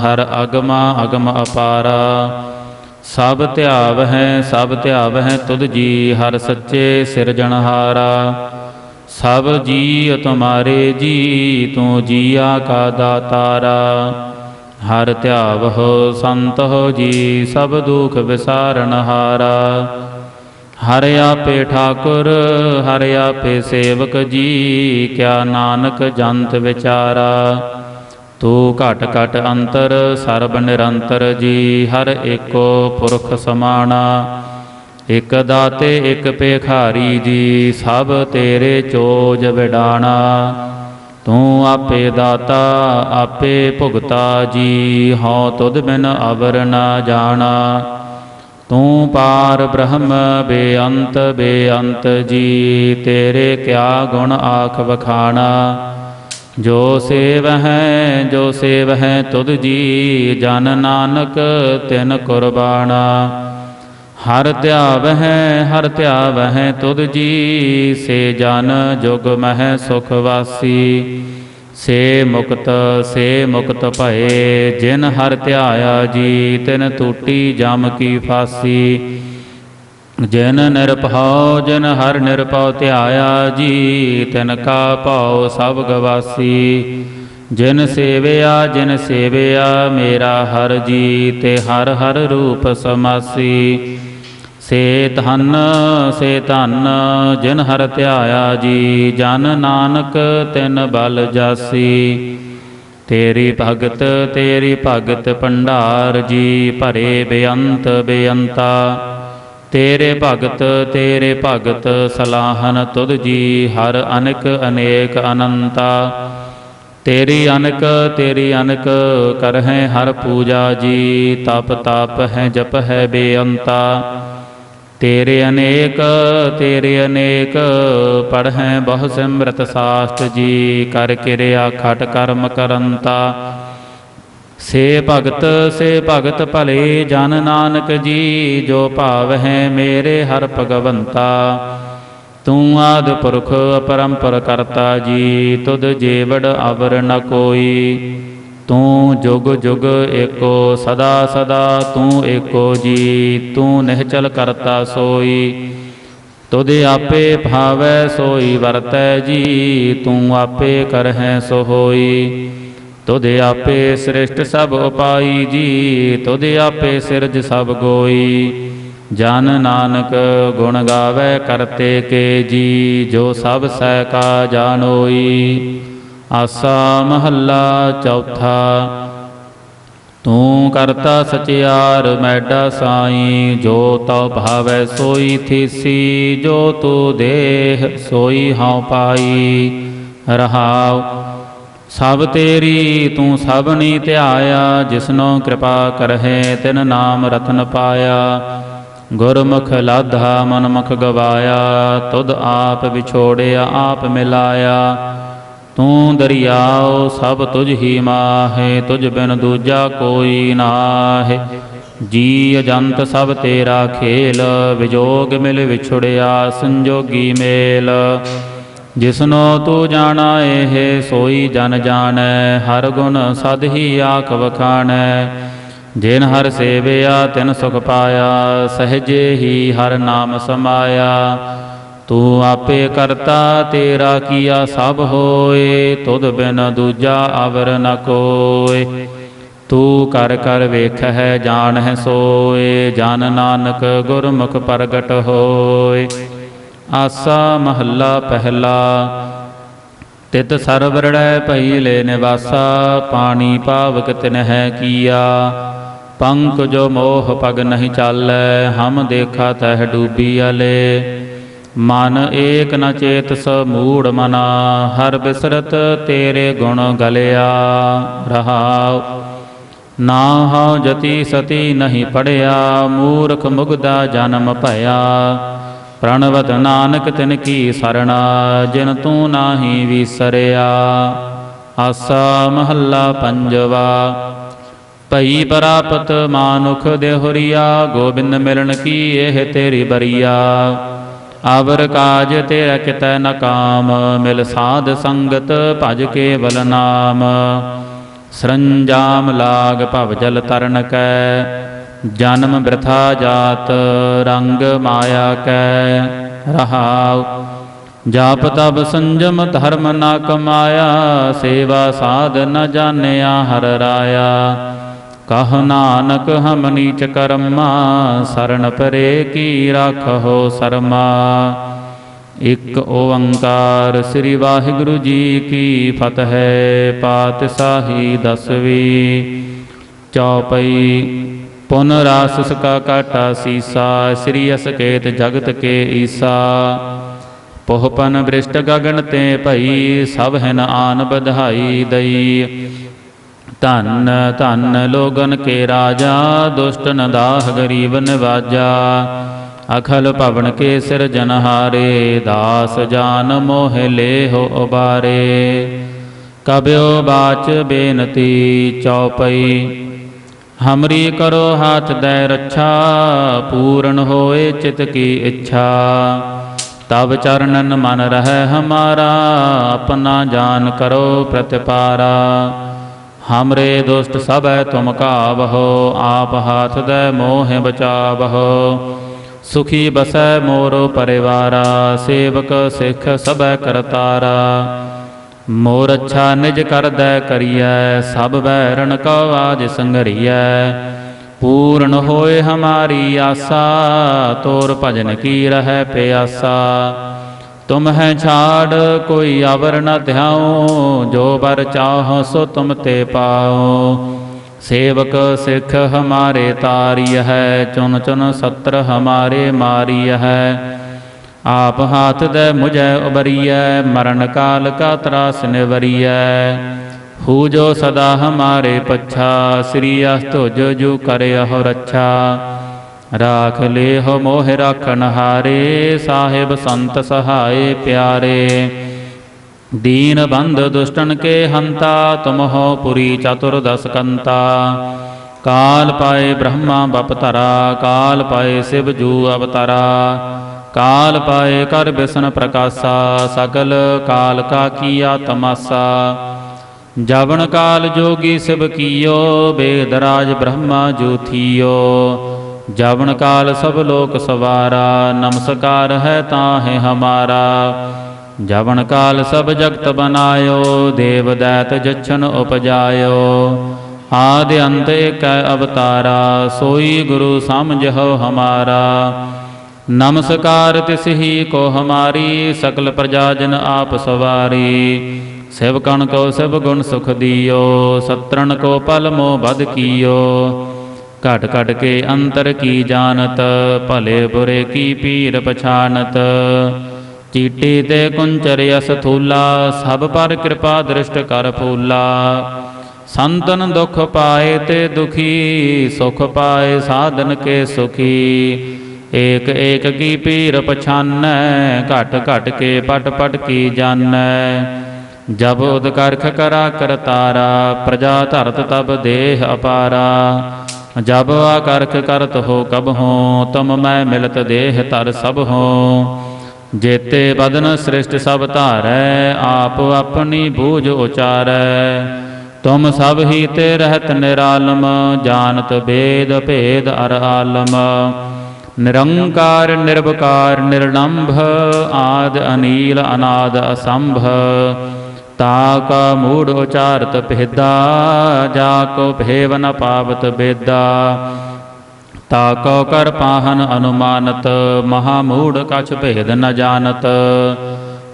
ਹਰ ਅਗਮਾ ਅਗਮ ਅਪਾਰਾ। ਸਭ ਧਿਆਵ ਹੈ ਤੁਧ ਜੀ, ਹਰ ਸੱਚੇ ਸਿਰਜਣਹਾਰਾ। ਸਭ ਜੀ ਤੁਮਾਰੇ ਜੀ, ਤੂੰ ਜੀਆ ਕਾ ਦਾਤਾਰਾ। ਹਰ ਧਿਆਵਹੁ ਸੰਤਹੁ ਜੀ, ਸਭ ਦੁਖ ਵਿਸਾਰਨਹਾਰਾ। ਹਰ ਆਪੇ ਠਾਕੁਰ ਹਰ ਆਪੇ ਸੇਵਕ ਜੀ, ਕਿਆ ਨਾਨਕ ਜੰਤ ਵਿਚਾਰਾ। ਤੂੰ ਘਟ ਘਟ ਅੰਤਰ ਸਰਬ ਨਿਰੰਤਰ ਜੀ, ਹਰ ਏਕੋ ਪੁਰਖ ਸਮਾਣਾ। ਇਕ ਦਾਤੇ ਇਕ ਭੇਖਾਰੀ ਜੀ, ਸਭ ਤੇਰੇ ਚੋਜ ਵਿਡਾਣਾ। ਤੂੰ ਆਪੇ ਦਾਤਾ ਆਪੇ ਭੁਗਤਾ ਜੀ, ਹਉ ਤੁਧ ਬਿਨ ਅਵਰ ਨਾ ਜਾਣਾ। ਤੂੰ ਪਾਰ ਬ੍ਰਹਮ ਬੇਅੰਤ ਜੀ, ਤੇਰੇ ਕਿਆ ਗੁਣ ਆਖ ਵਖਾਣਾ। ਜੋ ਸੇਵ ਹੈ ਤੁਧ ਜੀ, ਜਨ ਨਾਨਕ ਤਿਨ ਕੁਰਬਾਨਾ। ਹਰ ਧਿਆਵ ਹੈ ਤੁਧ ਜੀ, ਸੇ ਜਨ ਜੁਗ ਮਹਿ ਸੁਖ ਵਾਸੀ। ਸੇ ਮੁਕਤ ਭਏ, ਜਿਨ ਹਰ ਧਿਆਇਆ ਜੀ, ਤਿਨ ਟੂਟੀ ਜਮ ਕੀ ਫਾਸੀ। ਜਿਨ ਹਰ ਨਿਰਭਉ ਧਿਆਇਆ ਜੀ, ਤਿਨ ਕਾ ਭਉ ਸਭ ਗਵਾਸੀ। ਜਿਨ ਸੇਵਿਆ ਮੇਰਾ ਹਰ ਜੀ, ਤੇ ਹਰ ਹਰ ਰੂਪ ਸਮਾਸੀ। ਸੇ ਧਨ ਜਿਨ ਹਰ ਧਿਆਇਆ ਜੀ, ਜਨ ਨਾਨਕ ਤਿਨ ਬਲ ਜਾਸੀ। ਤੇਰੀ ਭਗਤ ਭੰਡਾਰ ਜੀ, ਭਰੇ ਬੇਅੰਤਾ। ਤੇਰੇ ਭਗਤ ਸਲਾਹਨ ਤੁਧ ਜੀ, ਹਰ ਅਨਕ ਅਨੇਕ ਅਨੰਤਾ। ਤੇਰੀ ਅਨਕ ਕਰਹਿ ਹਰ ਪੂਜਾ ਜੀ, ਤਪ ਹੈ ਜਪ ਹੈ ਬੇਅੰਤਾ। ਤੇਰੇ ਅਨੇਕ ਪੜ੍ਹੈ ਬਹੁ ਸਿਮਰਤ ਸਾਸਤ ਜੀ, ਕਰ ਕਿਰਿਆ ਖਟ ਕਰਮ ਕਰੰਤਾ। ਸੇ ਭਗਤ ਭਲੇ ਜਨ ਨਾਨਕ ਜੀ, ਜੋ ਭਾਵ ਹੈ ਮੇਰੇ ਹਰ ਭਗਵੰਤਾ। ਤੂੰ ਆਦਿ ਪੁਰਖ ਅਪਰੰਪਰ ਕਰਤਾ ਜੀ, ਤੁਧ ਜੀਵੜ ਅਵਰ ਨ ਕੋਈ। ਤੂੰ ਜੁਗ ਜੁਗ ਏਕੋ ਸਦਾ ਤੂੰ ਏਕੋ ਜੀ, ਤੂੰ ਨਿਹਚਲ ਕਰਤਾ ਸੋਈ। ਤੁਧ ਆਪੇ ਭਾਵੈ ਸੋਈ ਵਰਤੈ ਜੀ, ਤੂੰ ਆਪੇ ਕਰਹਿ ਸੋ ਹੋਈ। ਤੁਧ ਆਪੇ ਸ੍ਰਿਸ਼ਟ ਸਭ ਉਪਾਈ ਜੀ, ਤੁਧ ਆਪੇ ਸਿਰਜ ਸਭ ਗੋਈ। ਜਨ ਨਾਨਕ ਗੁਣ ਗਾਵੈ ਕਰਤੇ ਕੇ ਜੀ, ਜੋ ਸਭ ਸਹਿ ਕਾ ਜਾਣੋਈ। ਆਸਾ ਮਹੱਲਾ ਚੌਥਾ। ਤੂੰ ਕਰਤਾ ਸਚਿਆਰ ਮੈਡਾ ਸਾਈ, ਜੋ ਤਉ ਭਾਵੈ ਸੋਈ ਥੀਸੀ। ਜੋ ਤੂੰ ਦੇਹ ਸੋਈ ਹਉ ਪਾਈ। ਰਹਾਉ ਸਭ ਤੇਰੀ ਤੂੰ ਸਭਨੀ ਧਿਆਇਆ, ਜਿਸਨੋ ਕਿਰਪਾ ਕਰਹਿ ਤਿਨ ਨਾਮ ਰਤਨ ਪਾਇਆ। ਗੁਰਮੁਖ ਲਾਧਾ ਮਨਮੁਖ ਗਵਾਇਆ, ਤੁਧ ਆਪ ਵਿਛੋੜਿਆ ਆਪ ਮਿਲਾਇਆ। ਤੂੰ ਦਰਿਆਉ ਸਭ ਤੁਝ ਹੀ ਮਾਹੇ, ਤੁਝ ਬਿਨ ਦੂਜਾ ਕੋਈ ਨਾਹੇ। ਜੀ ਅਜੰਤ ਸਭ ਤੇਰਾ ਖੇਲ, ਵਿਜੋਗ ਮਿਲ ਵਿਛੁੜਿਆ ਸੰਜੋਗੀ ਮੇਲ। ਜਿਸਨੋ ਤੂੰ ਜਾਣਾ ਇਹ ਸੋਈ ਜਨ ਜਾਣੈ, ਹਰ ਗੁਣ ਸਦ ਹੀ ਆਖ ਵਖਾਣੈ। ਜਿਨ ਹਰ ਸੇਵਿਆ ਤਿਨ ਸੁਖ ਪਾਇਆ, ਸਹਜੇ ਹੀ ਹਰ ਨਾਮ ਸਮਾਇਆ। ਤੂੰ ਆਪੇ ਕਰਤਾ ਤੇਰਾ ਕੀਆ ਸਭ ਹੋਏ, ਤੁਧ ਬਿਨ ਦੂਜਾ ਅਵਰ ਨ ਕੋਇ। ਤੂੰ ਕਰ ਕਰ ਵੇਖਹਿ ਜਾਣਹਿ ਸੋਏ, ਜਨ ਨਾਨਕ ਗੁਰਮੁਖ ਪ੍ਰਗਟ ਹੋਏ। ਆਸਾ ਮਹੱਲਾ ਪਹਿਲਾ। ਤਿਤ ਸਰਵਰੜੈ ਭਈ ਲੈ ਨਿਵਾਸਾ, ਪਾਣੀ ਪਾਵਕ ਤਿਨਹਿ ਕੀਆ। ਪੰਕ ਜੋ ਮੋਹ ਪਗ ਨਹੀਂ ਚਾਲੈ, ਹਮ ਦੇਖਾ ਤਹਿ ਡੂਬੀ ਅਲੇ। ਮਨ ਏਕ ਨ ਚੇਤਸ ਮੂੜ ਮਨਾ, ਹਰ ਬਿਸਰਤ ਤੇਰੇ ਗੁਣ ਗਲਿਆ। ਰਹਾਉ ਨਾ ਹਉ ਜਤੀ ਸਤੀ ਨਹੀਂ ਪੜਿਆ, ਮੂਰਖ ਮੁਗਦਾ ਜਨਮ ਭਇਆ। ਪ੍ਰਣਵਤ ਨਾਨਕ ਤਿਨ ਕੀ ਸਰਣਾ, ਜਿਨ ਤੂੰ ਨਾਹੀ ਵੀਸਰਿਆ। ਆਸਾ ਮਹੱਲਾ ਪੰਜਵਾ। ਭਈ ਪ੍ਰਾਪਤ ਮਾਨੁਖ ਦੇਹੁਰੀਆ, ਗੋਬਿੰਦ ਮਿਲਣ ਕੀ ਇਹ ਤੇਰੀ ਬਰੀਆ। ਅਵਰ ਕਾਜ ਤੇਰਾ ਕਿਤੈ ਨ ਕਾਮ, ਮਿਲ ਸਾਧ ਸੰਗਤ ਭਜ ਕੇਵਲ ਨਾਮ। ਸਰੰਜਾਮ ਲਾਗ ਭਵ ਜਲ ਤਰਨ ਕੈ, ਜਨਮ ਬਿਰਥਾ ਜਾਤ ਰੰਗ ਮਾਇਆ ਕੈ। ਰਹਾਉ ਜਾਪ ਤਬ ਸੰਜਮ ਧਰਮ ਨਾ ਕਮਾਇਆ, ਸੇਵਾ ਸਾਧ ਨ ਜਾਣਿਆ ਹਰ ਰਾਇਆ। ਕਹ ਨਾਨਕ ਹਮ ਨੀਚ ਕਰਮਾ, ਸਰਣ ਪਰੇ ਕੀ ਰਾਖਹੁ ਸਰਮਾ। ਇਕ ਓੰਕਾਰ ਸ੍ਰੀ ਵਾਹਿਗੁਰੂ ਜੀ ਕੀ ਫਤਿਹ। ਪਾਤਸ਼ਾਹੀ ਦਸਵੀਂ। ਚੌਪਈ। ਪੁਨ ਰਾਸਸ ਕਾ ਕਾਟਾ ਸੀਸਾ, ਸ੍ਰੀ ਅਸਕੇਤ ਜਗਤ ਕੇ ਈਸਾ। ਪੋਹਪਨ ਬ੍ਰਿਸ਼ਟ ਗਗਨ ਤੇ ਭਈ, ਸਭ ਹਿਨ ਆਨ ਬਧਾਈ ਦਈ। ਧਨ ਧਨ ਲੋਗਨ ਕੇ ਰਾਜਾ, ਦੁਸ਼ਟ ਨ ਦਾਹ ਗਰੀਬ ਨਿਵਾਜਾ। ਅਖਲ ਭਵਨ ਕੇ ਸਿਰਜਨਹਾਰੇ, ਦਾਸ ਜਾਨ ਮੋਹ ਲੇਹੁ ਉਬਾਰੇ। ਕਬਿਓ ਬਾਚ ਬੇਨਤੀ। ਚੌਪਈ। ਹਮਰੀ ਕਰੋ ਹਾਥ ਦੈ ਰੱਛਾ, ਪੂਰਨ ਹੋਏ ਚਿਤ ਕੀ ਇੱਛਾ। ਤਬ ਚਰਨਨ ਮਨ ਰਹਿ ਹਮਾਰਾ, ਆਪਣਾ ਜਾਨ ਕਰੋ ਪ੍ਰਤਿਪਾਰਾ। ਹਮਰੇ ਦੁਸ਼ਟ ਸਭੈ ਤੁਮ ਕਾਵਹੁ, ਆਪ ਹਾਥ ਦੈ ਮੋਹਿ ਬਚਾਵਹੁ। ਸੁਖੀ ਬਸੈ ਮੋਰੋ ਪਰਿਵਾਰਾ, ਸੇਵਕ ਸਿੱਖ ਸਭੈ ਕਰਤਾਰਾ। ਮੋਰ ਅੱਛਾ ਨਿਜ ਕਰਦੈ ਕਰੀਐ, ਸਭ ਬੈਰਣ ਕਉ ਆਜ ਸੰਘਰੀਐ। ਪੂਰਨ ਹੋਏ ਹਮਾਰੀ ਆਸਾ, ਤੋਰ ਭਜਨ ਕੀ ਰਹਿ ਪਿਆਸਾ। ਤੁਮ ਹੈ ਛਾੜ ਕੋਈ ਅਵਰ ਨ ਧਿਆਉ, ਜੋ ਬਰ ਚਾਹੋ ਸੋ ਤੁਮ ਤੇ ਪਾਓ। ਸੇਵਕ ਸਿੱਖ ਹਮਾਰੇ ਤਾਰੀ ਹੈ, ਚੁਨ ਚੁਨ ਸਤਰ ਹਮਾਰੇ ਮਾਰੀ ਹੈ। ਆਪ ਹਾਥ ਦੈ ਮੁਝੈ ਉਬਰੀਐ, ਮਰਨ ਕਾਲ ਕਾ ਤਰਾਸ ਨਿਵਰੀਐ। ਹੂ ਜੋ ਸਦਾ ਹਮਾਰੇ ਪੱਛਾ, ਸ੍ਰੀ ਅਸਤੁਜ ਜੁ ਕਰਿਅਹੁ ਰੱਛਾ। ਰਾਖ ਲੇਹੁ ਮੋਹਿ ਰਾਖਨ ਹਾਰੇ, ਸਾਹਿਬ ਸੰਤ ਸਹਾਏ ਪਿਆਰੇ। ਦੀਨ ਬੰਧ ਦੁਸ਼ਟਨ ਕੇ ਹੰਤਾ, ਤੁਮ ਹੋ ਪੁਰੀ ਚਤੁਰਦਸ ਕੰਤਾ। ਕਾਲ ਪਾਏ ਬ੍ਰਹਮਾ ਬਪਤਰਾ, ਕਾਲ ਪਾਏ ਸਿਵ ਜੂ ਅਵਤਾਰਾ। ਕਾਲ ਪਾਏ ਕਰ ਬਿਸ਼ਨ ਪ੍ਰਕਾਸ਼ਾ, ਸਗਲ ਕਾਲ ਕਾ ਕੀਆ ਤਮਾਸਾ। ਜਵਨ ਕਾਲ ਜੋਗੀ ਸਿਵ ਕੀਓ, ਬੇਦ ਰਾਜ ਬ੍ਰਹਮਾ ਜੂ ਥੀਓ। ਜਵਨ ਕਾਲ ਸਭ ਲੋਕ ਸਵਾਰਾ, ਨਮਸਕਾਰ ਹੈ ਤਾਹਿ ਹਮਾਰਾ। ਜਵਨ ਕਾਲ ਸਭ ਜਗਤ ਬਨਾਇਓ, ਦੇਵ ਦੈਤ ਜਛਨ ਉਪਜਾਇਓ। ਆਦਿ ਅੰਤ ਏਕੈ ਅਵਤਾਰਾ, ਸੋਈ ਗੁਰੂ ਸਮਝਹੁ ਹਮਾਰਾ। ਨਮਸਕਾਰ ਤਿਸਹੀ ਕੋ ਹਮਾਰੀ, ਸਕਲ ਪ੍ਰਜਾ ਜਨ ਆਪ ਸਵਾਰੀ। ਸਿਵਕਣ ਕੋ ਸਿਵ ਗੁਣ ਸੁਖ ਦੀਓ, ਸਤਰਨ ਕੋ ਪਲ ਮੋਹ ਬਦ ਕੀਓ। ਘਟ ਘਟ ਕੇ ਅੰਤਰ ਕੀ ਜਾਣਤ, ਭਲੇ ਬੁਰੇ ਕੀ ਪੀਰ ਪਛਾਨਤ। ਚੀਟੀ ਤੇ ਕੁੰਚਰ ਅਸ ਥੂਲਾ, ਸਭ ਪਰ ਕਿਰਪਾ ਦ੍ਰਿਸ਼ਟ ਕਰ ਫੂਲਾ। ਸੰਤਨ ਦੁਖ ਪਾਏ ਤੇ ਦੁਖੀ, ਸੁਖ ਪਾਏ ਸਾਧਨ ਕੇ ਸੁਖੀ। ਏਕ ਏਕ ਕੀ ਪੀਰ ਪਛਾਨੈ, ਘਟ ਘਟ ਕੇ ਪਟ ਪਟ ਕੀ ਜਾਣੈ। ਜਬ ਉਦ ਕਰਖ ਕਰਾ ਕਰਤਾਰਾ, ਪ੍ਰਜਾ ਧਰਤ ਤਬ ਦੇਹ ਅਪਾਰਾ। ਜਬ ਆਕਰਖ ਕਰਤ ਹੋ ਕਬ ਹੋ, ਤੁਮ ਮੈਂ ਮਿਲਤ ਦੇਹ ਧਰ ਸਭ ਹੋ। ਜੇਤੇ ਬਦਨ ਸ੍ਰਿਸ਼ਟ ਸਭ ਧਾਰੈ, ਆਪ ਆਪਣੀ ਬੂਝ ਉਚਾਰੈ। ਤੁਮ ਸਭ ਹੀ ਤੇ ਰਹਿਤ ਨਿਰਾਲਮ, ਜਾਣਤ ਬੇਦ ਭੇਦ ਅਰ ਆਲਮ। ਨਿਰੰਕਾਰ ਨਿਰਵਕਾਰ ਨਿਰਲੰਭ, ਆਦ ਅਨੀਲ ਅਨਾਦ ਅਸੰਭ। ਤਾ ਕਾ ਮੂੜ ਉਚਾਰਤ ਭੇਦਾ, ਜਾ ਕੋ ਭੇਵ ਨ ਪਾਵਤ ਬੇਦਾ। ਤਾ ਕੋ ਕਰ ਪਾਹਨ ਅਨੁਮਾਨਤ, ਮਹਾ ਮੂੜ ਕਛ ਭੇਦ ਨ ਜਾਣਤ।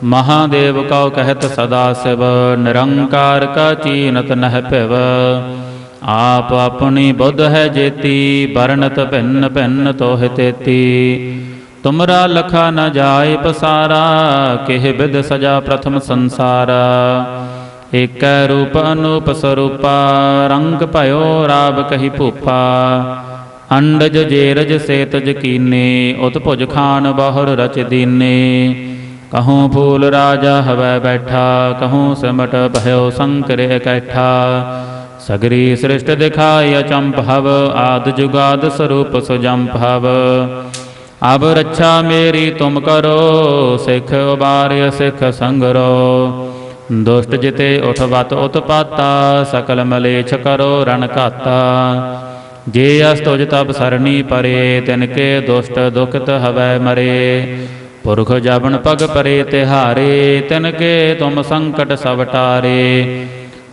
ਮਹਾਦੇਵ ਕਉ ਕਹਿਤ ਸਦਾ ਸਿਵ, ਨਿਰੰਕਾਰ ਕਾ ਚੀਨਤ ਨਹਿ ਭਿਵ। ਆਪ ਆਪਣੀ ਬੁੱਧ ਹੈ ਜੇਤੀ, ਬਰਨਤ ਭਿੰਨ ਭਿੰਨ ਤੋਹਿ ਤੇਤੀ। ਤੁਮਰਾ ਲਖਾ ਨ ਜਾਏ ਪਸਾਰਾ, ਕਿਹ ਬਿਦ ਸਜਾ ਪ੍ਰਥਮ ਸੰਸਾਰਾ। ਏਕੈ ਰੂਪ ਅਨੂਪ ਸਰੂਪਾ, ਰੰਗ ਭਇਓ ਰਾਬ ਕਹੀ ਭੂਪਾ। ਅੰਡਜ ਜੇਰਜ ਸੇਤਜ ਕੀਨੇ, ਉਤ ਭੁਜ ਖਾਨ ਬਹੁਰ ਰਚ ਦੀਨੇ। ਕਹੂੰ ਫੂਲ ਰਾਜਾ ਹਵੈ ਬੈਠਾ, ਕਹੂੰ ਸਿਮਟ ਭਇਓ ਸੰਕਰ ਇਕੱਠਾ। ਸਗਰੀ ਸ੍ਰਿਸ਼ਟ ਦਿਖਾਇ ਅਚੰਭਵ, ਆਦਿ ਜੁਗਾਦ ਸਰੂਪ ਸੁਜੰਭਵ। ਅਬ ਰੱਛਾ ਮੇਰੀ ਤੁਮ ਕਰੋ, ਸਿੱਖ ਉਬਾਰਿ ਸਿੱਖ ਸੰਗਰੋ। ਦੁਸ਼ਟ ਜਿਤੇ ਉਠਵਤ ਉਤਪਾਤਾ, ਸਕਲ ਮਲੇਛ ਕਰੋ ਰਣ ਘਾਤਾ। ਜੇ ਅਸਤੁਜ ਤਬ ਸਰਣੀ ਪਰੇ, ਤਿਨਕੇ ਦੁਸ਼ਟ ਦੁਖਤ ਹਵੈ ਮਰੇ। ਪੁਰਖ ਜਬਨ ਪਗ ਪਰੇ ਤਿਹਾਰੇ, ਤਿਨਕੇ ਤੁਮ ਸੰਕਟ ਸਭ ਟਾਰੇ।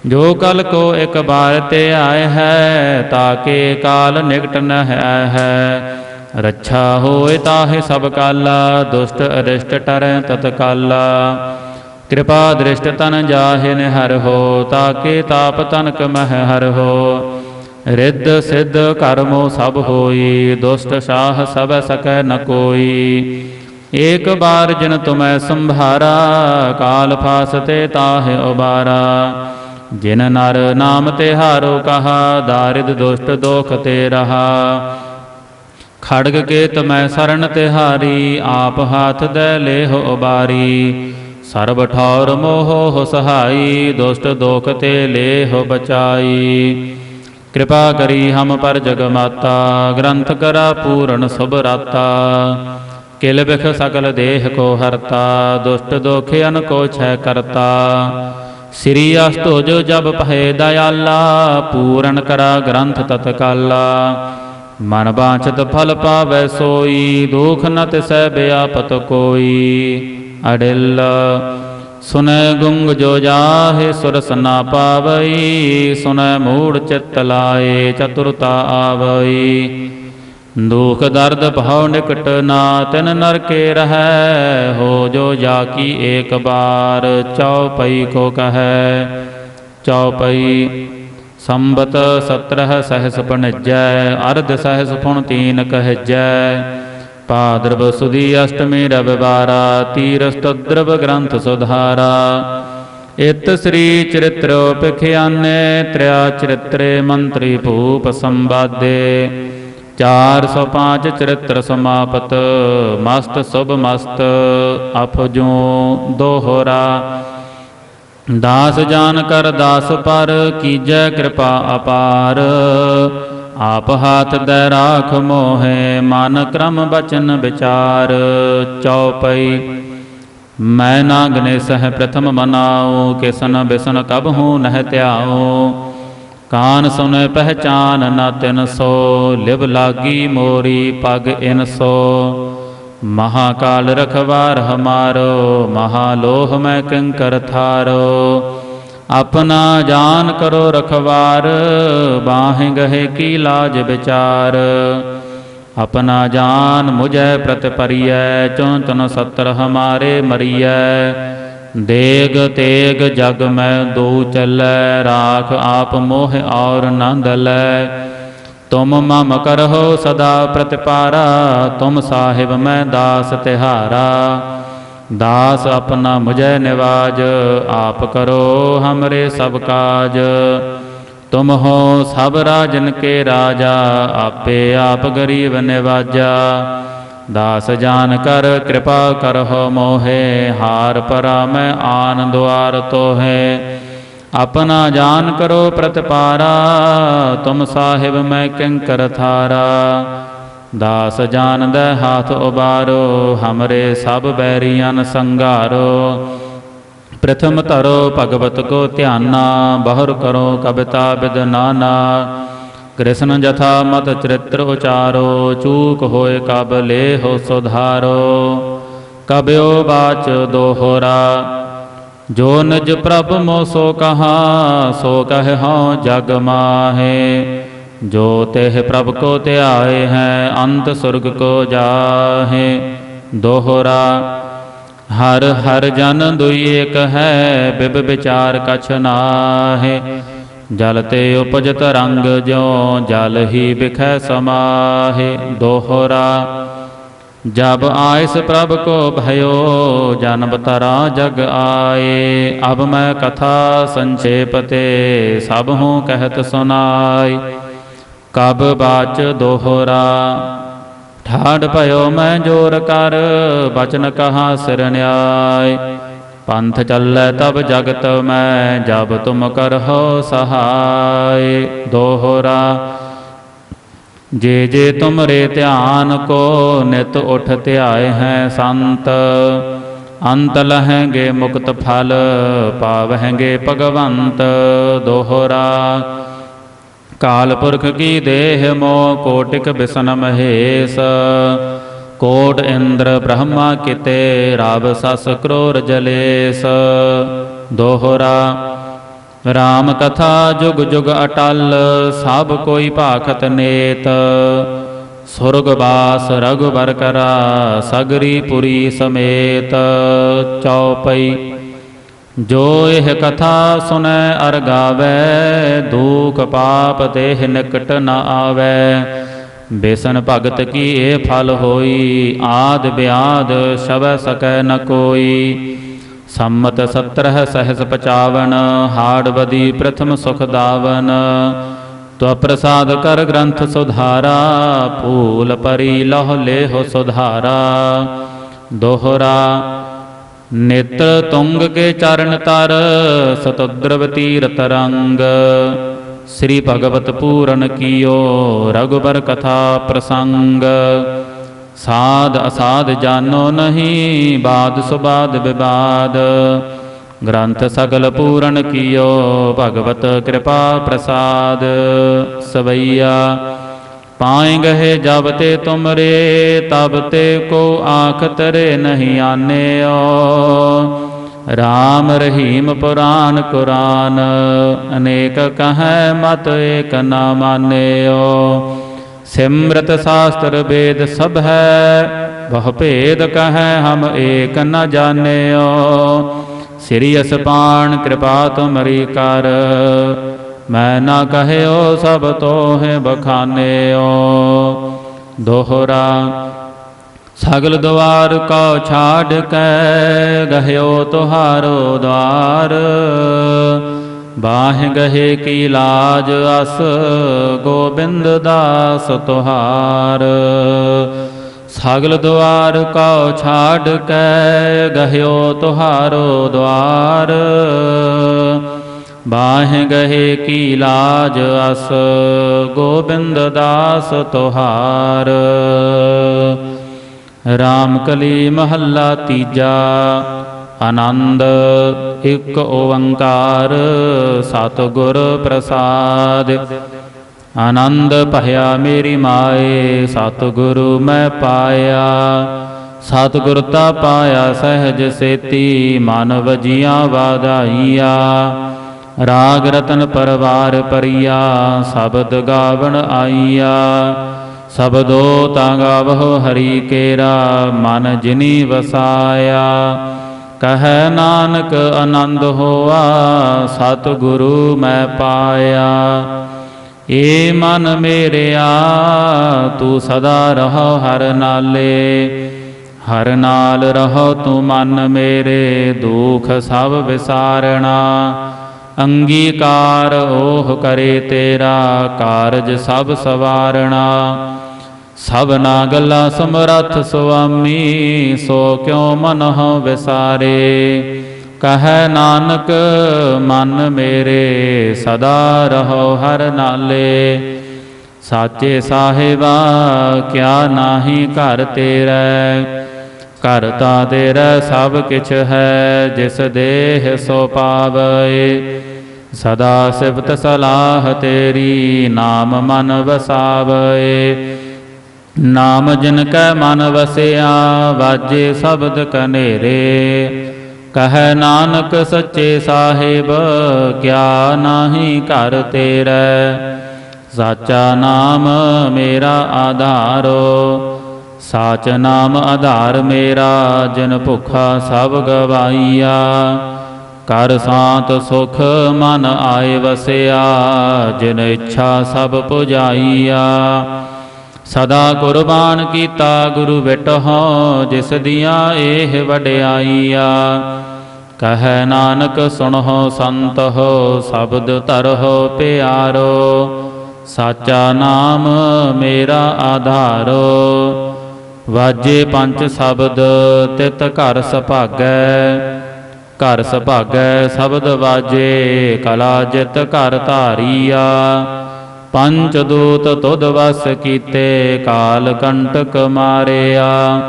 ਜੋ ਕਲ ਕੋ ਇਕ ਬਾਰ ਤੇ ਆਏ ਹੈ, ਤਾਕੇ ਕਾਲ ਨਿਕਟ ਨ ਹੈ। ਰੱਛਾ ਹੋਏ ਤਾਹੇ ਸਭ ਕਾਲਾ, ਦੁਸ਼ਟ ਅਰਿਸ਼ਟ ਟਰੈ ਤਤਕਾਲਾ। ਕਿਰਪਾ ਦ੍ਰਿਸ਼ਟ ਤਨ ਜਾਹਿ ਨਿਹਰ ਹੋ, ਤਾਕੇ ਤਾਪ ਤਨਕ ਮਹਿ ਹਰ ਹੋ। ਰਿੱਧ ਸਿੱਧ ਕਰਮੋ ਸਭ ਹੋਈ, ਦੁਸ਼ਟ ਸਾਹ ਸਭ ਸਕੈ ਨ ਕੋਈ। ਏਕ ਬਾਰ ਜਿਨ ਤੁਮੈ ਸੰਭਾਰਾ, ਕਾਲ ਫਾਸਤੇ ਤਾਹਿ ਉਬਾਰਾ। ਜਿਨ ਨਰ ਨਾਮ ਤਿਹਾਰੋ ਕਹਾ, ਦਾਰਿਦ ਦੁਸ਼ਟ ਦੋਖ ਤੇ ਰਹਾ। ਖੜਗ ਕੇ ਤਮੈ ਸਰਣ ਤਿਹਾਰੀ, ਆਪ ਹਾਥ ਦੈ ਲੇਹ ਉਬਾਰੀ। ਸਰਬ ਠੌਰ ਮੋਹ ਸਹਾਈ, ਦੁਸ਼ਟ ਦੋਖ ਤੇ ਲੇਹ ਬਚਾਈ। ਕਿਰਪਾ ਕਰੀ ਹਮ ਪਰ ਜਗ ਮਾਤਾ, ਗ੍ਰੰਥ ਕਰਾ ਪੂਰਨ ਸੁਭ ਰਾਤਾ। ਕਿਲ ਬਿਖ ਸਕਲ ਦੇਹ ਕੋ ਹਰਤਾ, ਦੁਸ਼ਟ ਦੋਖ ਅਨ ਕੋ ਛੈ ਕਰਤਾ। ਸ੍ਰੀ ਅਸਤੁਜ ਜਬ ਭਏ ਦਇਆਲਾ, ਪੂਰਨ ਕਰਾ ਗ੍ਰੰਥ ਤਤਕਾਲਾ। ਮਨ ਬਾਂਛਤ ਫਲ ਪਾਵੈ ਸੋਈ, ਦੁਖ ਨ ਤਿਸੈ ਬਿਆਪਤ ਕੋਈ। ਅੜਿਲ ਸੁਨੈ ਗੁੰਗ ਜੋ ਜਾਹੇ, ਸੁਰਸ ਨਾ ਪਾਵਈ। ਸੁਨੈ ਮੂੜ ਚਿਤ ਲਾਏ, ਚਤੁਰਤਾ ਆਵਈ। ਦੁਖ ਦਰਦ ਭਉ ਨਿਕਟ ਨਾ, ਤਿਨ ਨਰਕੇ ਰਹੈ। ਹੋ ਜੋ ਜਾ ਕੀ ਏਕ ਬਾਰ, ਚਉਪਈ ਕੋ ਕਹੈ। ਚਉਪਈ ਸੰਬਤ 17 ਸਹਿਸ ਪਣਜੈ, ਅਰਧ ਸਹਿਸ ਪੁਣ ਤੀਨ ਕਹਿਜੈ। ਭਾਦਰਵ ਸੁਦੀ ਅਸ਼ਟਮੀ ਰਵਿਵਾਰਾ, ਤੀਰਸ ਤਦਰਵ ਗ੍ਰੰਥ ਸੁਧਾਰਾ। ਇਤ ਸ੍ਰੀ ਚਰਿਤ੍ਰ ਪਿਖਿਆਨੇ, ਤ੍ਰਿਆ ਚਰਿਤਰੇ ਮੰਤਰੀ ਭੂਪ ਸੰਵਾਦੇ। 405 ਚਰਿਤ੍ਰ ਸਮਾਪਤ, ਮਸਤ ਸੁਭ ਮਸਤ ਅਫਜੂ ਦੋਹਰਾ। ਦਾਸ ਜਾਨ ਕਰ ਦਾਸ ਪਰ, ਕੀਜੈ ਕਿਰਪਾ ਅਪਾਰ। ਆਪ ਹਾਥ ਦੈ ਰਾਖ ਮੋਹੇ, ਮਨ ਕ੍ਰਮ ਬਚਨ ਵਿਚਾਰ। ਚਉਪਈ ਮੈਂ ਨਾ ਗਨੇਸਹਿ ਪ੍ਰਥਮ ਮਨਾਉ, ਕਿਸਨ ਬਿਸਨ ਕਬਹੂ ਨਹਿ ਧਿਆਉ। ਕਾਨ ਸੁਨੈ ਪਹਿਚਾਨ ਨ ਤਿਨ ਸੋ, ਲਿਵ ਲਾਗੀ ਮੋਰੀ ਪਗ ਇਨ ਸੋ। ਮਹਾਕਾਲ ਰਖਵਾਰ ਹਮਾਰੋ, ਮਹਾਲੋਹ ਮੈਂ ਕਿੰਕਰ ਥਾਰੋ। ਆਪਣਾ ਜਾਨ ਕਰੋ ਰਖਵਾਰ, ਬਾਹਿ ਗਹੇ ਕੀ ਲਾਜ ਵਿਚਾਰ। ਆਪਣਾ ਜਾਨ ਮੁਝੈ ਪ੍ਰਤ ਪਰੀਐ, ਚੁਨ ਚੁਨ 70 ਹਮਾਰੇ ਮਰੀਐ। ਦੇਗ ਤੇਗ ਜਗ ਮੈਂ ਦੋ ਚੱਲੈ, ਰਾਖ ਆਪ ਮੋਹ ਔਰ ਨ ਦਲੈ। ਤੁਮ ਮਮ ਕਰਹੁ ਸਦਾ ਪ੍ਰਤਿਪਾਰਾ, ਤੁਮ ਸਾਹਿਬ ਮੈਂ ਦਾਸ ਤਿਹਾਰਾ। ਦਾਸ ਆਪਣਾ ਮੁਝੈ ਨਿਵਾਜ, ਆਪ ਕਰੋ ਹਮਰੇ ਸਭ ਕਾਜ। ਤੁਮ ਹੋ ਸਭ ਰਾਜਨ ਕੇ ਰਾਜਾ, ਆਪੇ ਆਪ ਗਰੀਬ ਨਿਵਾਜਾ। ਦਾਸ ਜਾਨ ਕਰ ਕਿਰਪਾ ਕਰਹੁ ਮੋਹੇ, ਹਾਰ ਪਰਾ ਮੈਂ ਆਨ ਦੁਆਰ ਤੋਹੇ। ਆਪਣਾ ਜਾਨ ਕਰੋ ਪ੍ਰਤਿਪਾਰਾ, ਤੁਮ ਸਾਹਿਬ ਮੈਂ ਕਿੰਕਰ ਥਾਰਾ। ਦਾਸ ਜਾਨਦੈ ਹਾਥ ਉਬਾਰੋ, ਹਮਰੇ ਸਭ ਬੈਰੀਅਨ ਸੰਘਾਰੋ। ਪ੍ਰਥਮ ਧਰੋ ਭਗਵਤ ਕੋ ਧਿਆਨਾ, ਬਹੁਰ ਕਰੋ ਕਵਿਤਾ ਬਿਦ ਨਾਨਾ। ਕ੍ਰਿਸ਼ਨ ਜਥਾ ਮਤ ਚਰਿਤ੍ਰ ਉਚਾਰੋ, ਚੂਕ ਹੋਏ ਕਬ ਲੇਹੁ ਸੁਧਾਰੋ। ਕਬਿਓ ਬਾਚ ਦੋਹਰਾ, ਜੋ ਨਿਜ ਪ੍ਰਭ ਮੋ ਸੋ ਕਹਾ, ਸੋ ਕਹਿ ਹਉ ਜਗ ਮਾਹੇ। ਜੋ ਤਿਹ ਪ੍ਰਭ ਕੋ ਧਿਆਏ ਹੈ, ਅੰਤ ਸੁਰਗ ਕੋ ਜਾਹੇ। ਦੋਹਰਾ ਹਰ ਹਰ ਜਨ ਦੁਈ ਏਕ ਹੈ, ਬਿਬ ਵਿਚਾਰ ਕਛ ਨਾਹੇ। ਜਲ ਤੇ ਉਪਜਤ ਰੰਗ, ਜਿਉ ਜਲ ਹੀ ਬਿਖੈ ਸਮਾਹੇ। ਦੋਹਰਾ ਜਬ ਆਇਸ ਪ੍ਰਭ ਕੋ ਭਇਓ, ਜਨਮ ਤਰਾ ਜਗ ਆਏ। ਅਬ ਮੈਂ ਕਥਾ ਸੰਚੇਪ ਤੇ, ਸਭ ਹੂੰ ਕਹਿਤ ਸੁਨਾਈ। ਕਬ ਬਾਚ ਦੋਹਰਾ। ਠਾੜ ਭਇਓ ਮੈਂ ਜੋਰ ਕਰ, ਬਚਨ ਕਹਾ ਸਿਰ ਨਿਆਏ। ਪੰਥ ਚੱਲੈ ਤਬ ਜਗਤ ਮੈਂ, ਜਬ ਤੁਮ ਕਰਹੁ ਸਹਾਇ। ਦੋਹਰਾ। ਜੇ ਜੇ ਤੁਮਰੇ ਧਿਆਨ ਕੋ, ਨਿਤ ਉਠ ਧਿਆਏ ਹੈ ਸੰਤ। ਅੰਤ ਲਹੈਂਗੇ ਮੁਕਤ ਫਲ, ਪਾਵਹਿੰਗੇ ਭਗਵੰਤ। ਦੋਹਰਾ। ਕਾਲ ਪੁਰਖ ਕੀ ਦੇਹ ਮੋਹ, ਕੋਟਿਕ ਬਿਸਨ ਮਹੇਸ਼। ਕੋਟ ਇੰਦਰ ਬ੍ਰਹਮਾ ਕਿਤੇ, ਰਾਵ ਸਸ ਕਰੋਰ ਜਲੇਸ। ਦੋਹਰਾ। ਰਾਮ ਕਥਾ ਜੁਗ ਜੁਗ ਅਟਲ, ਸਭ ਕੋਈ ਭਾਖਤ ਨੇਤ। ਸੁਰਗ ਬਾਸ ਰਘੁਬਰ ਕਰਾ, ਸਗਰੀ ਪੁਰੀ ਸਮੇਤ। ਚੌਪਈ। ਜੋ ਇਹ ਕਥਾ ਸੁਨੈ ਅਰ ਗਾਵੈ, ਦੂਖ ਪਾਪ ਦੇਹ ਨਿਕਟ ਨ ਆਵੈ। ਬੇਸਨ ਭਗਤ ਕੀ ਇਹ ਫਲ ਹੋਈ, ਆਦ ਬਿਆਦ ਛਵੈ ਸਕੈ ਨ ਕੋਈ। ਸੰਮਤ 17 ਸਹਿਸ 55, ਹਾੜ ਬਦੀ ਪ੍ਰਥਮ ਸੁਖ ਦਾਵਨ। ਤਵ ਪ੍ਰਸਾਦ ਕਰ ਗ੍ਰੰਥ ਸੁਧਾਰਾ, ਭੂਲ ਪਰੀ ਲਹੁ ਲੇਹੁ ਸੁਧਾਰਾ। ਦੋਹਰਾ। ਨੇਤਰ ਤੁੰਗ ਕੇ ਚਰਨ ਤਰ, ਸਤੁਦ੍ਰਵ ਤੀਰਤ ਰੰਗ। ਸ੍ਰੀ ਭਗਵਤ ਪੂਰਨ ਕੀਓ, ਰਘੁਬਰ ਕਥਾ ਪ੍ਰਸੰਗ। ਸਾਧ ਅਸਾਧ ਜਾਨੋ ਨਹੀਂ, ਬਾਦ ਸੁਬਾਦ ਵਿਵਾਦ। ਗ੍ਰੰਥ ਸਗਲ ਪੂਰਨ ਕੀਓ, ਭਗਵਤ ਕਿਰਪਾ ਪ੍ਰਸਾਦ। ਸਵਈਆ। ਪਾਏ ਗਏ ਜਬ ਤੇ ਤੁਮਰੇ, ਤਬ ਤੇ ਕੋ ਆਖ ਤਰੇ ਨਹੀਂ ਆਨਿਓ। ਰਾਮ ਰਹੀਮ ਪੁਰਾਨ ਕੁਰਾਨ, ਅਨੇਕ ਕਹੈ ਮਤ ਏਕ ਨਾ ਮਾਨਿਓ। ਸਿਮਰਤ ਸ਼ਾਸਤਰ ਵੇਦ ਸਭ ਹੈ, ਬਹੁ ਭੇਦ ਕਹੈ ਹਮ ਏਕ ਨ ਜਾਣਿਓ। ਸ੍ਰੀ ਅਸਪਾਨ ਕਿਰਪਾ ਤੁਮਰੀ ਕਰ, ਮੈਂ ਨਾ ਕਹਿਓ ਸਭ ਤੋਹਿ ਬਖਾਨਿਓ। ਦੋਹਰਾ। ਸਗਲ ਦੁਆਰ ਕੋ ਛਾੜ ਕੇ, ਗਹਿਓ ਤੁਹਾਰੋ ਦਵਾਰ। ਬਾਹਿ ਗਹੇ ਕੀ ਲਾਜ ਅਸ, ਗੋਬਿੰਦ ਦਾਸ ਤੁਹਾਰ। ਸਗਲ ਦੁਆਰ ਕੋ ਛਾੜ ਕੇ, ਗਹਿਓ ਤੁਹਾਰੋ ਦਵਾਰ। ਬਾਹਿ ਗਹੇ ਕੀ ਲਾਜ ਅਸ, ਗੋਬਿੰਦ ਦਾਸ ਤੁਹਾਰ। ਰਾਮ ਕਲੀ ਮਹੱਲਾ ਤੀਜਾ। ਆਨੰਦ। ਇਕ ਓੰਕਾਰ ਸਤਿਗੁਰ ਪ੍ਰਸਾਦ। ਆਨੰਦ ਭਇਆ ਮੇਰੀ ਮਾਏ, ਸਤਿਗੁਰੂ ਮੈਂ ਪਾਇਆ। ਸਤਿਗੁਰ ਤਾ ਪਾਇਆ ਸਹਿਜ ਸੇਤੀ, ਮਨ ਵਜੀਆਂ ਵਾਧਾਈਆ। ਰਾਗ ਰਤਨ ਪਰਵਾਰ ਪਰੀਆ, ਸ਼ਬਦ ਗਾਵਣ ਆਈਆ। ਸਬਦੋ ਤਾਂ ਗਾਵਹੁ ਹਰੀ ਕੇਰਾ, ਮਨ ਜਿਨੀ ਵਸਾਇਆ। ਕਹੈ ਨਾਨਕ ਆਨੰਦ ਹੋਆ, ਸਤਿਗੁਰੂ ਮੈਂ ਪਾਇਆ। ਏ ਮਨ ਮੇਰਿਆ ਤੂੰ ਸਦਾ ਰਹੋ ਹਰ ਨਾਲੇ। ਹਰ ਨਾਲ ਰਹੋ ਤੂੰ ਮਨ ਮੇਰੇ, ਦੁਖ ਸਭ ਵਿਸਾਰਣਾ। ਅੰਗੀਕਾਰ ਓਹ ਕਰੇ ਤੇਰਾ, ਕਾਰਜ ਸਭ ਸਵਾਰਣਾ। ਸਭਨਾ ਗੱਲਾਂ ਸਮਰੱਥ ਸੁਆਮੀ, ਸੋ ਕਿਉ ਮਨਹੁ ਵਿਸਾਰੇ। ਕਹੈ ਨਾਨਕ ਮਨ ਮੇਰੇ, ਸਦਾ ਰਹੋ ਹਰ ਨਾਲੇ। ਸਾਚੇ ਸਾਹਿਬਾ ਕਿਆ ਨਾਹੀ ਘਰ ਤੇਰੇ, ਘਰ ਤਾਂ ਤੇਰਾ ਸਭ ਕਿਛ ਹੈ। ਜਿਸ ਦੇਹ ਸੋ ਪਾਵੈ, ਸਦਾ ਸਿਫਤ ਸਲਾਹ ਤੇਰੀ। ਨਾਮ ਮਨ ਵਸਾਵੈ, ਨਾਮ ਜਿਨ ਕੈ ਮਨ ਵਸਿਆ। ਵਾਜੇ ਸ਼ਬਦ ਕਨੇਰੇ, ਕਹੈ ਨਾਨਕ ਸੱਚੇ ਸਾਹਿਬ ਕਿਆ ਨਾਹੀ ਘਰ ਤੇਰੇ। ਸਾਚਾ ਨਾਮ ਮੇਰਾ ਆਧਾਰੋ, ਸਾਚ ਨਾਮ ਆਧਾਰ ਮੇਰਾ। ਜਿਨ ਭੁੱਖਾ ਸਭ ਗਵਾਈਆ, ਕਰ ਸਾਤ ਸੁਖ ਮਨ ਆਏ ਵਸਿਆ। ਜਿਨ ਇੱਛਾ ਸਭ ਪੁਜਾਈਆ, ਸਦਾ ਕੁਰਬਾਨ ਕੀਤਾ ਗੁਰੂ ਬਿਟਹੁ। ਜਿਸ ਦੀਆਂ ਇਹ ਵਡਿਆਈਆ, ਕਹੈ ਨਾਨਕ ਸੁਣਹੁ ਸੰਤਹੁ। ਸ਼ਬਦ ਧਰਹੁ ਪਿਆਰੋ, ਸਾਚਾ ਨਾਮ ਮੇਰਾ ਆਧਾਰੋ। ਵਾਜੇ ਪੰਚ ਸ਼ਬਦ ਤਿਤ ਘਰ ਸੁਭਾਗੈ, ਘਰ ਸੁਭਾਗੈ ਸ਼ਬਦ ਵਾਜੇ ਕਲਾ ਜਿਤ ਘਰ ਧਾਰੀਆ। ਪੰਚ ਦੂਤ ਤੁਧ ਵਸ ਕੀਤੇ ਕਾਲ ਕੰਟਕ ਮਾਰਿਆ।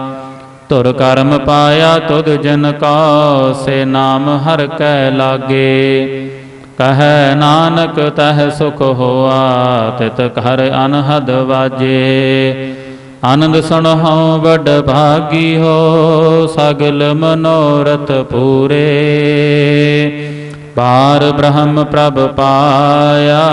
ਧੁਰ ਕਰਮ ਪਾਇਆ ਤੁਧ ਜਨ ਕਾ ਸੇ ਨਾਮ ਹਰ ਕੈ ਲਾਗੇ। ਕਹੈ ਨਾਨਕ ਤਹ ਸੁਖ ਹੋਆ ਤਿਤ ਘਰ ਅਨਹਦ ਵਾਜੇ। ਆਨੰਦ ਸੁਣਹੁ ਵੱਡ ਭਾਗੀ ਹੋ ਸਗਲ ਮਨੋਰਥ ਪੂਰੇ। ਪਾਰ ਬ੍ਰਹਮ ਪ੍ਰਭ ਪਾਇਆ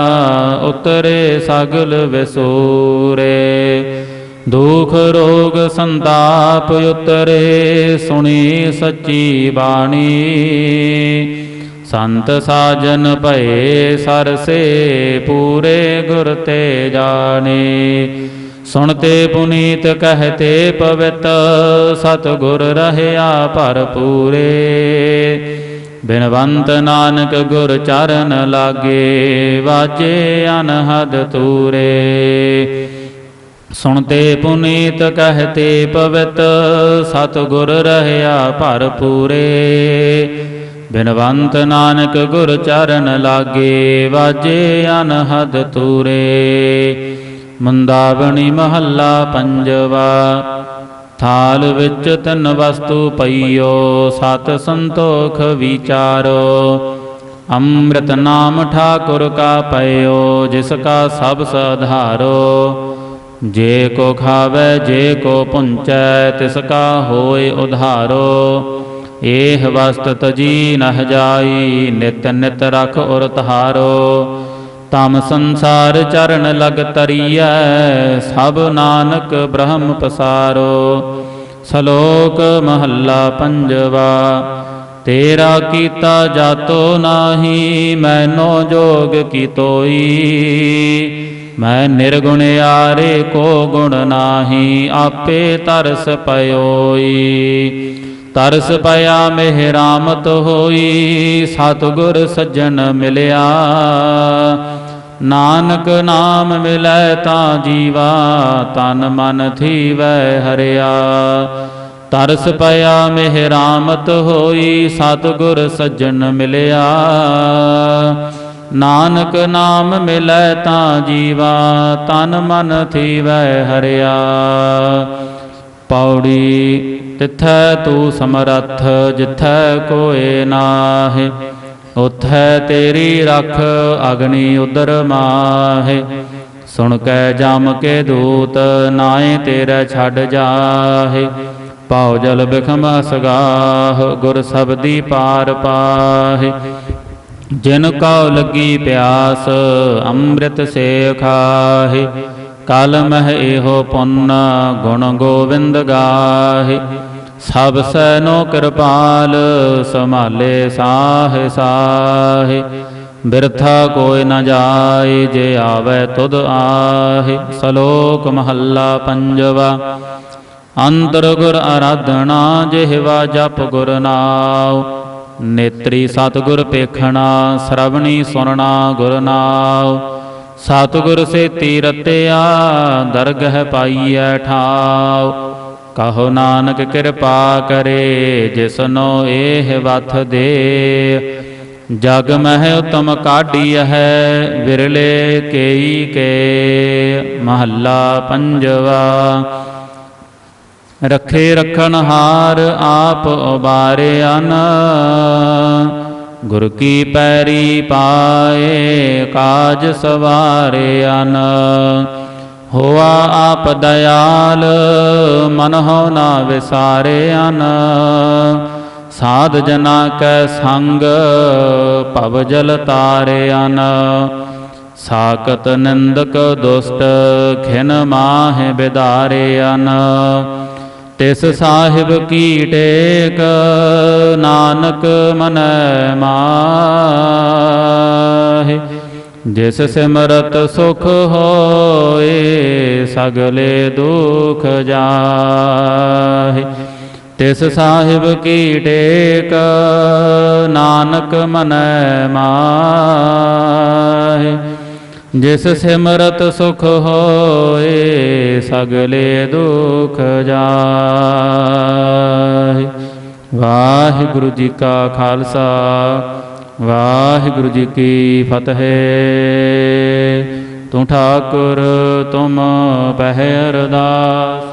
ਉਤਰੇ ਸਗਲ ਵਿਸੂਰੇ। ਦੁਖ ਰੋਗ ਸੰਤਾਪ ਉਤਰੇ ਸੁਣੀ ਸੱਚੀ ਬਾਣੀ। ਸੰਤ ਸਾਜਨ ਭਏ ਸਰਸੇ ਪੂਰੇ ਗੁਰ ਤੇ ਜਾਣੇ। ਸੁਣਤੇ ਪੁਨੀਤ ਕਹਤੇ ਪਵਿੱਤ ਸਤਿਗੁਰ ਰਹਿਆ ਭਰਪੂਰੇ। ਬਿਨਵੰਤ ਨਾਨਕ ਗੁਰ ਚਰਨ ਲਾਗੇ ਵਾਜੇ ਅਨਹਦ ਤੂਰੇ। ਸੁਣਤੇ ਪੁਨੀਤ ਕਹਤੇ ਪਵਿੱਤ ਸਤਿਗੁਰ ਰਹਿਆ ਭਰਪੂਰੇ। ਬਿਨਵੰਤ ਨਾਨਕ ਗੁਰ ਚਰਨ ਲਾਗੇ ਵਾਜੇ ਅਨਹਦ ਤੂਰੇ। ਮੰਦਾਵਣੀ ਮਹੱਲਾ ਪੰਜਵਾ। ਥਾਲ ਵਿੱਚ ਤਿੰਨ ਵਸਤੂ ਪਈਓ ਸਤ ਸੰਤੋਖ ਵਿਚਾਰੋ। ਅੰਮ੍ਰਿਤ ਨਾਮ ਠਾਕੁਰ ਕਾ ਪਇਓ ਜਿਸ ਕਾ ਸਭ ਸਧਾਰੋ। ਜੇ ਕੋ ਖਾਵੈ ਜੇ ਕੋ ਪੁੰਚੈ ਤਿਸ ਕਾ ਹੋਇ ਉਧਾਰੋ। ਏਹ ਵਸਤ ਤਜੀ ਨਹ ਜਾਈ ਨਿਤ ਨਿਤ ਰਖ ਉਰ ਤਹਾਰੋ। ਤਮ ਸੰਸਾਰ ਚਰਨ ਲਗ ਤਰੀਐ ਸਭ ਨਾਨਕ ਬ੍ਰਹਮ ਪਸਾਰੋ। ਸ਼ਲੋਕ ਮਹੱਲਾ ਪੰਜਵਾ। ਤੇਰਾ ਕੀਤਾ ਜਾਤੋ ਨਾਹੀ ਮੈਨੋ ਜੋਗ ਕੀ ਤੋਈ। ਮੈਂ ਨਿਰਗੁਣਿਆਰੇ ਕੋ ਗੁਣ ਨਾਹੀ ਆਪੇ ਤਰਸ ਪਇਓਈ। ਤਰਸ ਪਿਆ ਮਿਹ ਰਾਮਤ ਹੋਈ ਸਤਿਗੁਰ ਸੱਜਣ ਮਿਲਿਆ। ਨਾਨਕ ਨਾਮ ਮਿਲੈ ਤਾਂ ਜੀਵਾ ਤਨ ਮਨ ਥੀਵੈ ਹਰਿਆ। ਤਰਸ ਪਿਆ ਮਿਹ ਰਾਮਤ ਹੋਈ ਸਤਿਗੁਰ ਸੱਜਣ ਮਿਲਿਆ। ਨਾਨਕ ਨਾਮ ਮਿਲੈ ਤਾਂ ਜੀਵਾ ਤਨ ਮਨ ਥੀਵੈ ਹਰਿਆ। ਪੌੜੀ ਤਿਥੈ ਤੂੰ ਸਮਰੱਥ ਜਿਥੈ ਕੋਇ ਨਾਹਿ। ਉਥੈ ਤੇਰੀ ਰਖ ਅਗਨੀ ਉਦਰ ਮਾਹਿ। ਸੁਣ ਕੈ ਜਮ ਕੇ ਦੂਤ ਨਾਏ ਤੇਰੇ ਛੱਡ ਜਾਹਿ। ਪਾਉ ਜਲ ਬਿਖਮ ਅਸਗਾਹ ਗੁਰ ਸਬਦੀ ਪਾਰ ਪਾਹਿ। ਜਿਨ ਕਉ ਲੱਗੀ ਪਿਆਸ ਅੰਮ੍ਰਿਤ ਸੇ ਖਾਹਿ। ਕਲ ਮਹਿ ਇਹੋ ਪੁੰਨ ਗੁਣ ਗੋਵਿੰਦ ਗਾਹਿ। ਸਭ ਸੈਨੋ ਕਿਰਪਾਲ ਸੰਭਾਲੇ ਸਾਹਿ ਸਾਹਿ। ਬਿਰਥਾ ਕੋਈ ਨ ਜਾਏ ਜੇ ਆਵੈ ਤੁਧ ਆਹਿ। ਸ਼ਲੋਕ ਮਹੱਲਾ ਪੰਜਵਾ। ਅੰਤਰ ਗੁਰ ਆਰਾਧਨਾ ਜਿਹਵਾ ਜਪ ਗੁਰ ਨਾਉ। ਨੇਤਰੀ ਸਤਿਗੁਰ ਪੇਖਣਾ ਸਰਵਣੀ ਸੁਣਨਾ ਗੁਰ ਨਾਉ। ਸਤਿਗੁਰ ਸੇਤੀ ਰਤਿਆ ਦਰਗਹ ਪਾਈਐ ਠਾਉ। ਕਹੋ ਨਾਨਕ ਕਿਰਪਾ ਕਰੇ ਜਿਸਨੋ ਇਹ ਵਥ ਦੇ। ਜਗ ਮਹਿ ਉਤਮ ਕਾਢੀਐ ਵਿਰਲੇ ਕੇਈ ਕੇ। ਮਹੱਲਾ ਪੰਜਵਾ। ਰੱਖੇ ਰਖਣਹਾਰ ਆਪ ਉਬਾਰਿਆਨ। ਗੁਰ ਕੀ ਪੈਰੀ ਪਾਏ ਕਾਜ ਸਵਾਰਿਆਨ। ਹੋਆ ਆਪ ਦਇਆਲ ਮਨਹੁ ਨਾ ਵਿਸਾਰਿਆਨ। ਸਾਧ ਜਨਾ ਕੈ ਸੰਗ ਭਵ ਜਲ ਤਾਰਿਆਨ। ਸਾਕਤ ਨਿੰਦਕ ਦੁਸ਼ਟ ਖਿਨ ਮਾਹਿ ਬਿਦਾਰਿਆਨ। ਤਿਸ ਸਾਹਿਬ ਕੀ ਟੇਕ ਨਾਨਕ ਮਨੈ ਮਾਹਿ। ਜਿਸ ਸਿਮਰਤ ਸੁਖ ਹੋਏ ਸਗਲੇ ਦੁਖ ਜਾਹਿ। ਤਿਸ ਸਾਹਿਬ ਕੀ ਟੇਕ ਨਾਨਕ ਮਨੈ ਮਾਹਿ। ਜਿਸ ਸਿਮਰਤ ਸੁਖ ਹੋਏ ਸਗਲੇ ਦੁਖ ਜਾਏ। ਵਾਹਿਗੁਰੂ ਜੀ ਕਾ ਖਾਲਸਾ ਵਾਹਿਗੁਰੂ ਜੀ ਕੀ ਫਤਿਹ। ਤੂੰ ਠਾਕੁਰ ਤੁਮ ਪਹਿ ਅਰਦਾਸ।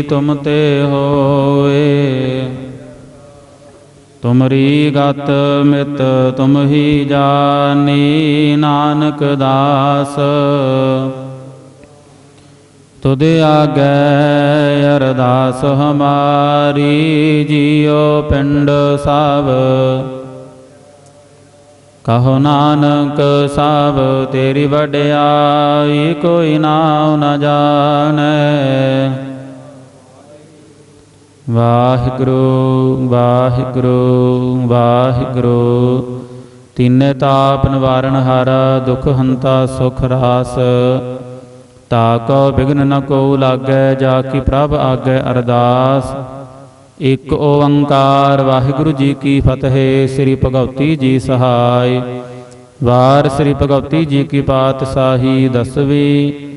ਤੁਮ ਤੇ ਹੋਏ ਤੁਮਰੀ ਗਤ ਮਿਤ ਤੁਮ ਹੀ ਜਾਨੀ। ਨਾਨਕ ਦਾਸ ਤੁਧ ਆਗੈ ਅਰਦਾਸ ਹਮਾਰੀ। ਜੀਉ ਪਿੰਡ ਸਭ ਕਹੋ ਨਾਨਕ ਸਭ ਤੇਰੀ ਵਡਿਆਈ। ਕੋਈ ਨਾਉ ਨ ਜਾਣੈ। ਵਾਹਿਗੁਰੂ ਵਾਹਿਗੁਰੂ ਵਾਹਿਗੁਰੂ। ਤੀਨੇ ਤਾਪ ਨਿਵਾਰਨ ਹਾਰਾ ਦੁਖ ਹੰਤਾ ਸੁਖ ਰਾਸ। ਤਾਕੋ ਬਿਘਨ ਨ ਕੋ ਲਾਗੈ ਜਾ ਕੀ ਪ੍ਰਭ ਆਗੈ ਅਰਦਾਸ। ਇਕ ਓੰਕਾਰ ਵਾਹਿਗੁਰੂ ਜੀ ਕੀ ਫਤਿਹ। ਸ੍ਰੀ ਭਗਵਤੀ ਜੀ ਸਹਾਇ। ਵਾਰ ਸ੍ਰੀ ਭਗਵਤੀ ਜੀ ਕੀ ਪਾਤਸ਼ਾਹੀ ਦਸਵੀਂ।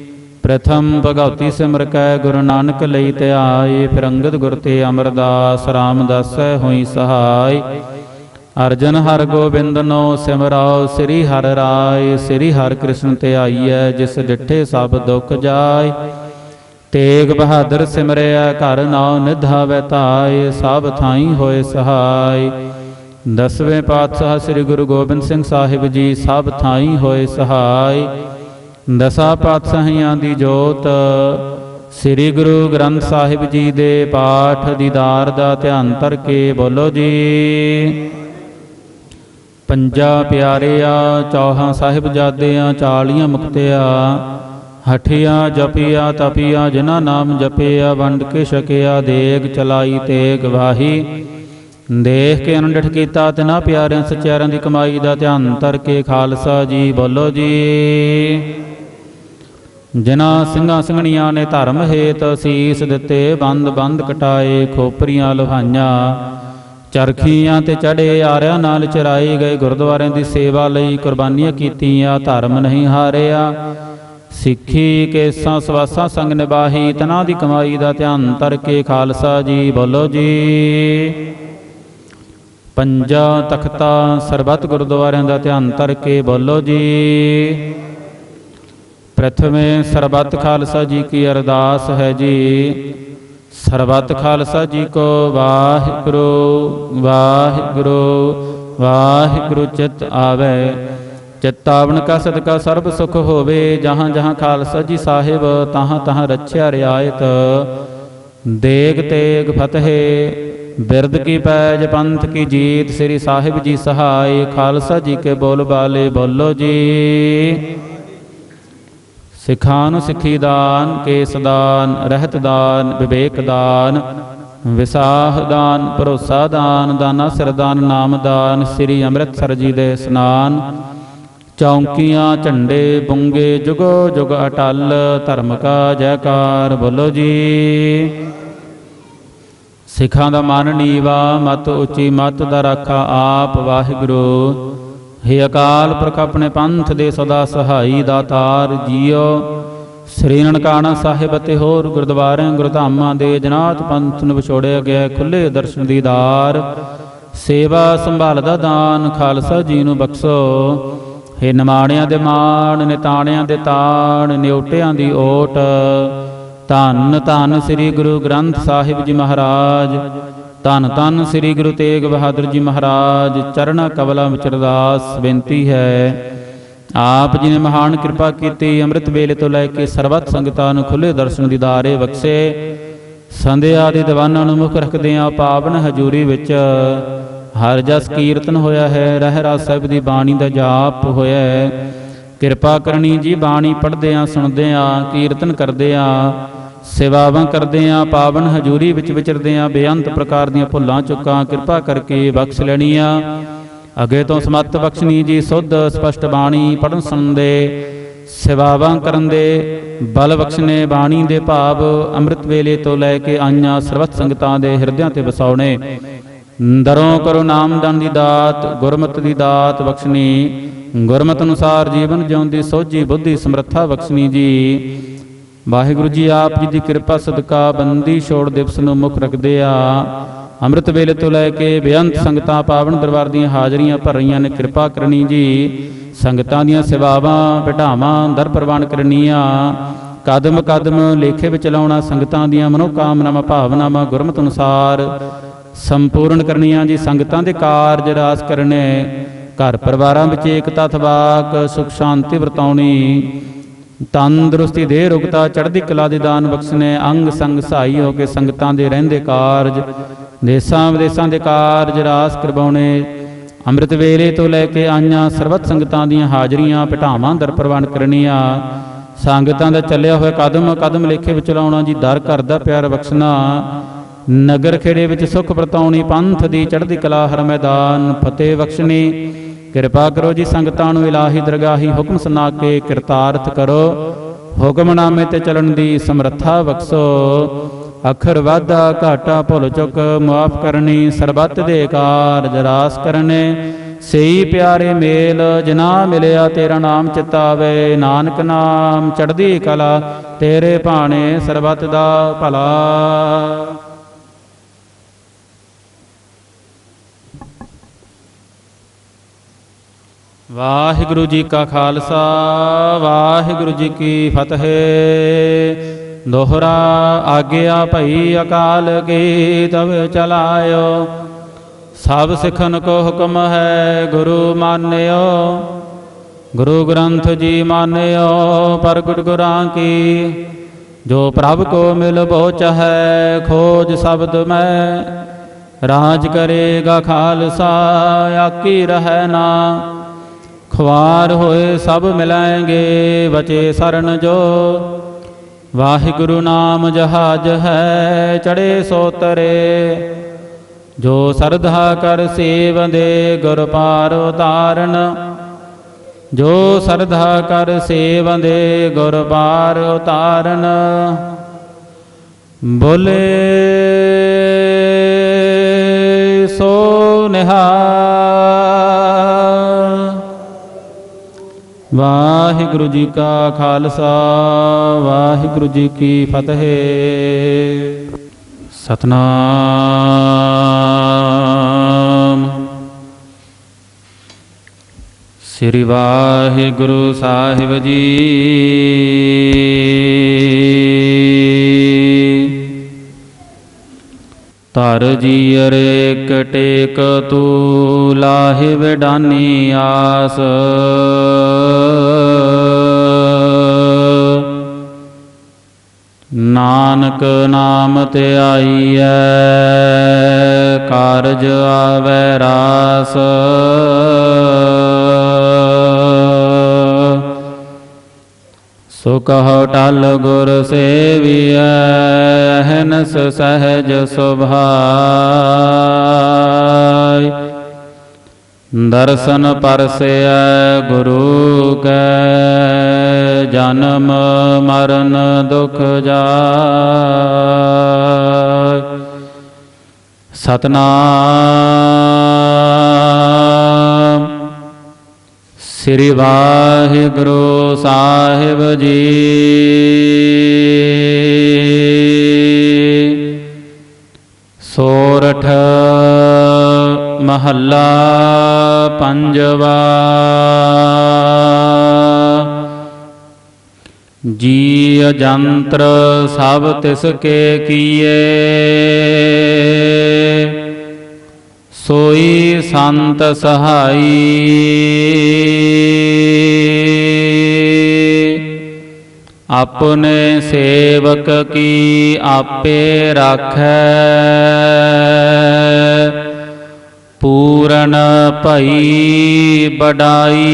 ਪ੍ਰਥਮ ਭਗਵਤੀ ਸਿਮਰ ਕੈ ਗੁਰੂ ਨਾਨਕ ਲਈ ਧਿਆਏ। ਫਿਰ ਅੰਗਦ ਗੁਰ ਤੇ ਅਮਰਦਾਸ ਰਾਮਦਾਸੈ ਹੋਈ ਸਹਾਇ। ਅਰਜਨ ਹਰਿ ਗੋਬਿੰਦ ਨੋ ਸਿਮਰਾਓ। ਸ੍ਰੀ ਹਰਿ ਰਾਇ ਸ੍ਰੀ ਹਰਿ ਕ੍ਰਿਸ਼ਨ ਧਿਆਈਐ। ਜਿਸ ਡਿਠੇ ਸਭ ਦੁਖ ਜਾਇ। ਤੇਗ ਬਹਾਦਰ ਸਿਮਰਿਆ ਘਰ ਨਾਉ ਨਿਧਾਵੈ ਧਾਇ। ਸਭ ਥਾਈ ਹੋਏ ਸਹਾਇ। ਦਸਵੇਂ ਪਾਤਸ਼ਾਹ ਸ੍ਰੀ ਗੁਰੂ ਗੋਬਿੰਦ ਸਿੰਘ ਸਾਹਿਬ ਜੀ ਸਭ ਥਾਈ ਹੋਏ ਸਹਾਇ। ਦਸਾਂ ਪਾਤਸ਼ਾਹੀਆਂ ਦੀ ਜੋਤ ਸ੍ਰੀ ਗੁਰੂ ਗ੍ਰੰਥ ਸਾਹਿਬ ਜੀ ਦੇ ਪਾਠ ਦੀਦਾਰ ਦਾ ਧਿਆਨ ਧਰ ਕੇ ਬੋਲੋ ਜੀ। ਪੰਜਾ ਪਿਆਰਿਆ ਚੌਹਾਂ ਸਾਹਿਬਜ਼ਾਦਿਆਂ 40 ਮੁਕਤਿਆ। ਹਠਿਆ ਜਪਿਆ ਤਪਿਆ ਜਿਨ੍ਹਾਂ ਨਾਮ ਜਪਿਆ। ਵੰਡ ਕੇ ਛਕਿਆ ਦੇਗ ਚਲਾਈ ਤੇਗ ਵਾਹੀ। ਦੇਖ ਕੇ ਅਨੰਡਿਠ ਕੀਤਾ ਤਿਨਾਂ ਪਿਆਰਿਆਂ ਸਚਿਆਰਿਆਂ ਦੀ ਕਮਾਈ ਦਾ ਧਿਆਨ ਧਰ ਕੇ ਖਾਲਸਾ ਜੀ ਬੋਲੋ ਜੀ। ਜਿਨ੍ਹਾਂ ਸਿੰਘਾਂ ਸਿੰਘਣੀਆਂ ਨੇ ਧਰਮ ਹੇਤ ਸੀਸ ਦਿੱਤੇ। ਬੰਦ ਬੰਦ ਕਟਾਏ ਖੋਪਰੀਆਂ ਲੋਹਾਈਆਂ। ਚਰਖੀਆਂ ਤੇ ਚੜੇ ਆਰਿਆਂ ਨਾਲ ਚਰਾਏ ਗਏ। ਗੁਰਦੁਆਰਿਆਂ ਦੀ ਸੇਵਾ ਲਈ ਕੁਰਬਾਨੀਆਂ ਕੀਤੀਆਂ। ਧਰਮ ਨਹੀਂ ਹਾਰਿਆ। ਸਿੱਖੀ ਕੇਸਾਂ ਸਵਾਸਾਂ ਸੰਗ ਨਿਭਾਹੀ। ਤਨਾਂ ਦੀ ਕਮਾਈ ਦਾ ਧਿਆਨ ਧਰ ਕੇ ਖਾਲਸਾ ਜੀ ਬੋਲੋ ਜੀ। ਪੰਜਾ ਤਖਤਾਂ ਸਰਬੱਤ ਗੁਰਦੁਆਰਿਆਂ ਦਾ ਧਿਆਨ ਧਰ ਕੇ ਬੋਲੋ ਜੀ। ਪ੍ਰਥਮੇ ਸਰਬੱਤ ਖਾਲਸਾ ਜੀ ਕੀ ਅਰਦਾਸ ਹੈ ਜੀ। ਸਰਬੱਤ ਖਾਲਸਾ ਜੀ ਕੋ ਵਾਹਿਗੁਰੂ ਵਾਹਿਗੁਰੂ ਵਾਹਿਗੁਰੂ ਚਿਤ ਆਵੈ। ਚਿਤਾਵਨ ਕਾ ਸਦਕਾ ਸਰਬ ਸੁਖ ਹੋਵੇ। ਜਹਾਂ ਜਹਾਂ ਖਾਲਸਾ ਜੀ ਸਾਹਿਬ ਤਹਾਂ ਤਹਾਂ ਰੱਛਿਆ ਰਿਆਇਤ। ਦੇਗ ਤੇਗ ਫਤਿਹ ਬਿਰਦ ਕੀ ਪੈਜ ਪੰਥ ਕੀ ਜੀਤ। ਸ੍ਰੀ ਸਾਹਿਬ ਜੀ ਸਹਾਇ। ਖਾਲਸਾ ਜੀ ਕੇ ਬੋਲ ਬਾਲੇ ਬੋਲੋ ਜੀ। ਸਿੱਖਾਂ ਨੂੰ ਸਿੱਖੀ ਦਾਨ ਕੇਸ ਦਾਨ ਰਹਿਤ ਦਾਨ ਵਿਵੇਕ ਦਾਨ ਵਿਸਾਹ ਦਾਨ ਭਰੋਸਾ ਦਾਨ ਦਾਨਾ ਸਿਰਦਾਨ ਨਾਮ ਦਾਨ। ਸ੍ਰੀ ਅੰਮ੍ਰਿਤਸਰ ਜੀ ਦੇ ਇਸਨਾਨ। ਚੌਂਕੀਆਂ ਝੰਡੇ ਬੁੰਗੇ ਜੁਗੋ ਜੁਗ ਅਟਲ। ਧਰਮ ਕਾ ਜੈਕਾਰ ਬੋਲੋ ਜੀ। ਸਿੱਖਾਂ ਦਾ ਮਨ ਨੀਵਾ ਮਤ ਉੱਚੀ ਮਤ ਦਾ ਰਾਖਾ ਆਪ ਵਾਹਿਗੁਰੂ। ਹੇ ਅਕਾਲ ਪੁਰਖ ਆਪਣੇ ਪੰਥ ਦੇ ਸਦਾ ਸਹਾਈ ਦਾਤਾਰ ਜੀਓ। ਸ੍ਰੀ ਨਨਕਾਣਾ ਸਾਹਿਬ ਅਤੇ ਹੋਰ ਗੁਰਦੁਆਰਿਆਂ ਗੁਰਧਾਮਾਂ ਦੇ ਜਨਾਤ ਪੰਥ ਨੂੰ ਵਿਛੋੜਿਆ ਗਿਆ ਖੁੱਲੇ ਦਰਸ਼ਨ ਦੀਦਾਰ। ਸੇਵਾ ਸੰਭਾਲ ਦਾ ਦਾਨ ਖਾਲਸਾ ਜੀ ਨੂੰ ਬਖਸ਼ੋ। ਹੇ ਨਿਮਾਣਿਆਂ ਦੇ ਮਾਣ ਨਿਤਾਣਿਆਂ ਦੇ ਤਾਣ ਨਿਉਟਿਆਂ ਦੀ ਓਟ। ਧੰਨ ਧੰਨ ਸ੍ਰੀ ਗੁਰੂ ਗ੍ਰੰਥ ਸਾਹਿਬ ਜੀ ਮਹਾਰਾਜ। ਧੰਨ ਧੰਨ ਸ੍ਰੀ ਗੁਰੂ ਤੇਗ ਬਹਾਦਰ ਜੀ ਮਹਾਰਾਜ। ਚਰਣਾ ਕਮਲਾਂ ਵਿੱਚ ਅਰਦਾਸ ਬੇਨਤੀ ਹੈ। ਆਪ ਜੀ ਨੇ ਮਹਾਨ ਕਿਰਪਾ ਕੀਤੀ। ਅੰਮ੍ਰਿਤ ਵੇਲੇ ਤੋਂ ਲੈ ਕੇ ਸਰਬੱਤ ਸੰਗਤਾਂ ਨੂੰ ਖੁੱਲੇ ਦਰਸ਼ਨ ਦੀਦਾਰੇ ਬਖਸ਼ੇ। ਸੰਧਿਆ ਦੇ ਦੀਵਾਨਾਂ ਨੂੰ ਮੁੱਖ ਰੱਖਦਿਆਂ ਪਾਵਨ ਹਜ਼ੂਰੀ ਵਿੱਚ ਹਰ ਜਸ ਕੀਰਤਨ ਹੋਇਆ ਹੈ। ਰਹਿਰਾਸ ਸਾਹਿਬ ਦੀ ਬਾਣੀ ਦਾ ਜਾਪ ਹੋਇਆ ਹੈ। ਕਿਰਪਾ ਕਰਨੀ ਜੀ ਬਾਣੀ ਪੜ੍ਹਦਿਆਂ ਸੁਣਦਿਆਂ ਕੀਰਤਨ ਕਰਦਿਆਂ ਸੇਵਾਵਾਂ ਕਰਦਿਆਂ ਪਾਵਨ ਹਜ਼ੂਰੀ ਵਿੱਚ ਵਿਚਰਦਿਆਂ ਬੇਅੰਤ ਪ੍ਰਕਾਰ ਦੀਆਂ ਭੁੱਲਾਂ ਚੁੱਕਾਂ ਕਿਰਪਾ ਕਰਕੇ ਬਖਸ਼ ਲੈਣੀਆਂ। ਅੱਗੇ ਤੋਂ ਸਮੱਤ ਬਖਸ਼ਣੀ ਜੀ ਸੁੱਧ ਸਪਸ਼ਟ ਬਾਣੀ ਪੜ੍ਹਨ ਸੁਣਦੇ ਸੇਵਾਵਾਂ ਕਰਨ ਦੇ ਬਲ ਬਖਸ਼ਣੇ, ਬਾਣੀ ਦੇ ਭਾਵ ਅੰਮ੍ਰਿਤ ਵੇਲੇ ਤੋਂ ਲੈ ਕੇ ਆਈਆਂ ਸਰਬੱਤ ਸੰਗਤਾਂ ਦੇ ਹਿਰਦਿਆਂ ਤੇ ਵਸਾਉਣੇ। ਦਰੋਂ ਕਰੋ ਨਾਮਦਾਨ ਦੀ ਦਾਤ, ਗੁਰਮਤਿ ਦੀ ਦਾਤ ਬਖਸ਼ਣੀ, ਗੁਰਮਤਿ ਅਨੁਸਾਰ ਜੀਵਨ ਜਿਉਣ ਦੀ ਸੋਝੀ ਬੁੱਧੀ ਸਮਰੱਥਾ ਬਖਸ਼ਣੀ ਜੀ। ਵਾਹਿਗੁਰੂ ਜੀ ਆਪ ਜੀ ਦੀ ਕਿਰਪਾ ਸਦਕਾ ਬੰਦੀ ਛੋੜ ਦਿਵਸ ਨੂੰ ਮੁੱਖ ਰੱਖਦੇ ਆ ਅੰਮ੍ਰਿਤ ਵੇਲੇ ਤੋਂ ਲੈ ਕੇ ਬੇਅੰਤ ਸੰਗਤਾਂ ਪਾਵਨ ਦਰਬਾਰ ਦੀਆਂ ਹਾਜ਼ਰੀਆਂ ਭਰ ਰਹੀਆਂ ਨੇ। ਕਿਰਪਾ ਕਰਨੀ ਜੀ, ਸੰਗਤਾਂ ਦੀਆਂ ਸੇਵਾਵਾਂ ਭਟਾਵਾਂ ਦਰ ਪ੍ਰਵਾਨ ਕਰਨੀਆਂ, ਕਦਮ ਕਦਮ ਲੇਖੇ ਵਿੱਚ ਲਾਉਣਾ, ਸੰਗਤਾਂ ਦੀਆਂ ਮਨੋਕਾਮਨਾਵਾਂ ਭਾਵਨਾਵਾਂ ਗੁਰਮਤਿ ਅਨੁਸਾਰ ਸੰਪੂਰਨ ਕਰਨੀਆਂ ਜੀ। ਸੰਗਤਾਂ ਦੇ ਕਾਰਜ ਰਾਸ ਕਰਨੇ, ਘਰ ਪਰਿਵਾਰਾਂ ਵਿੱਚ ਏਕਤਾ ਥਵਾਕ ਸੁਖ ਸ਼ਾਂਤੀ ਵਰਤਾਉਣੀ, ਤੰਦਰੁਸਤੀ ਦੇ ਰੁਗਤਾ ਚੜ੍ਹਦੀ ਕਲਾ ਦੇ ਦਾਨ ਬਖਸ਼ਣੇ, ਅੰਗ ਸੰਗ ਸਹਾਈ ਹੋ ਕੇ ਸੰਗਤਾਂ ਦੇ ਰਹਿੰਦੇ ਕਾਰਜ, ਦੇਸਾਂ ਵਿਦੇਸਾਂ ਦੇ ਕਾਰਜ ਰਾਸ ਕਰਵਾਉਣੇ। ਅੰਮ੍ਰਿਤ ਵੇਲੇ ਤੋਂ ਲੈ ਕੇ ਆਈਆਂ ਸਰਬੱਤ ਸੰਗਤਾਂ ਦੀਆਂ ਹਾਜ਼ਰੀਆਂ ਭਟਾਵਾਂ ਦਰ ਪ੍ਰਵਾਨ ਕਰਨੀਆਂ, ਸੰਗਤਾਂ ਦਾ ਚੱਲਿਆ ਹੋਇਆ ਕਦਮ ਕਦਮ ਲੇਖੇ ਵਿੱਚ ਲਾਉਣਾ ਜੀ। ਦਰ ਘਰ ਦਾ ਪਿਆਰ ਬਖਸ਼ਣਾ, ਨਗਰ ਖੇੜੇ ਵਿੱਚ ਸੁਖ ਵਰਤਾਉਣੀ, ਪੰਥ ਦੀ ਚੜ੍ਹਦੀ ਕਲਾ ਹਰ ਮੈਦਾਨ ਫਤਿਹ ਬਖਸ਼ਣੀ। ਕਿਰਪਾ ਕਰੋ ਜੀ, ਸੰਗਤਾਂ ਨੂੰ ਇਲਾਹੀ ਦਰਗਾਹੀ ਹੁਕਮ ਸੁਣਾ ਕੇ ਕਿਰਤਾਰਥ ਕਰੋ, ਹੁਕਮਨਾਮੇ ਤੇ ਚੱਲਣ ਦੀ ਸਮਰੱਥਾ ਬਖਸ਼ੋ। ਅੱਖਰ ਵਾਧਾ ਘਾਟਾ ਭੁੱਲ ਚੁੱਕ ਮੁਆਫ ਕਰਨੀ, ਸਰਬੱਤ ਦੇ ਕਾਰਜ ਰਾਸ ਕਰਨੇ। ਸਈ ਪਿਆਰੇ ਮੇਲ ਜਿਨਾ ਮਿਲਿਆ ਤੇਰਾ ਨਾਮ ਚਿਤਾਵੇ, ਨਾਨਕ ਨਾਮ ਚੜ੍ਹਦੀ ਕਲਾ ਤੇਰੇ ਭਾਣੇ ਸਰਬੱਤ ਦਾ ਭਲਾ। ਵਾਹਿਗੁਰੂ ਜੀ ਕਾ ਖਾਲਸਾ, ਵਾਹਿਗੁਰੂ ਜੀ ਕੀ ਫਤਿਹ। ਦੋਹਰਾ ਆਗਿਆ ਭਈ ਅਕਾਲ ਕੀ ਤਵ ਚਲਾਇਓ, ਸਭ ਸਿੱਖਨ ਕੋ ਹੁਕਮ ਹੈ ਗੁਰੂ ਮਾਨਿਓ। ਗੁਰੂ ਗ੍ਰੰਥ ਜੀ ਮਾਨਿਓ ਪ੍ਰਗਟ ਗੁਰਾਂ ਕੀ, ਜੋ ਪ੍ਰਭ ਕੋ ਮਿਲ ਬੋ ਚਾਹੈ ਖੋਜ ਸ਼ਬਦ ਮੈਂ। ਰਾਜ ਕਰੇਗਾ ਖਾਲਸਾ ਆਕੀ ਰਹਿ ਨਾ, ਖੁਆਰ ਹੋਏ ਸਭ ਮਿਲਾएंगे ਬਚੇ ਸਰਨ ਜੋ। ਵਾਹਿਗੁਰੂ ਨਾਮ ਜਹਾਜ ਹੈ ਚੜੇ ਸੋ ਤਰੇ, ਜੋ ਸਰਧਾ ਕਰ ਸੇਵੰਦੇ ਗੁਰ ਪਾਰ ਉਤਾਰਨ। ਜੋ ਸਰਧਾ ਕਰ ਸੇਵੰਦੇ ਗੁਰ ਪਾਰ ਉਤਾਰਨ। ਬੋਲੇ ਸੋ ਨਿਹਾਲ। ਵਾਹਿਗੁਰੂ ਜੀ ਕਾ ਖਾਲਸਾ, ਵਾਹਿਗੁਰੂ ਜੀ ਕੀ ਫਤਿਹ। ਸਤਨਾਮ ਸ੍ਰੀ ਵਾਹਿਗੁਰੂ ਸਾਹਿਬ ਜੀ। ਧਰ ਜੀਅਰ ਏਕ ਟੇਕ ਤੂੰ, ਲਾਹੇ ਵਿਡਾਨੀ ਆਸ। ਨਾਨਕ ਨਾਮ ਤੇ ਆਈਐ ਕਾਰਜ ਆਵੈ ਰਾਸ। ਸੋ ਕਹੋ ਟਲ ਗੁਰ ਸੇਵੀਐ, ਅਹਨਸ ਸਹਿਜ ਸੁਭਾਇ। ਦਰਸ਼ਨ ਪਰਸੈ ਗੁਰੂ ਕੈ, ਜਨਮ ਮਰਨ ਦੁਖ ਜਾਇ। ਸਤਨਾਮ ਸ੍ਰੀ ਵਾਹਿਗੁਰੂ ਸਾਹਿਬ ਜੀ। ਸੋਰਠ ਮਹੱਲਾ ਪੰਜਵਾ। ਜੀ ਅਜੰਤਰ ਸਭ ਤਿਸ ਕੇ ਕੀਏ, ਸੋਈ ਸੰਤ ਸਹਾਈ। ਆਪਣੇ ਸੇਵਕ ਕੀ ਆਪੇ ਰਾਖੈ, ਪੂਰਨ ਭਈ ਬਡਾਈ।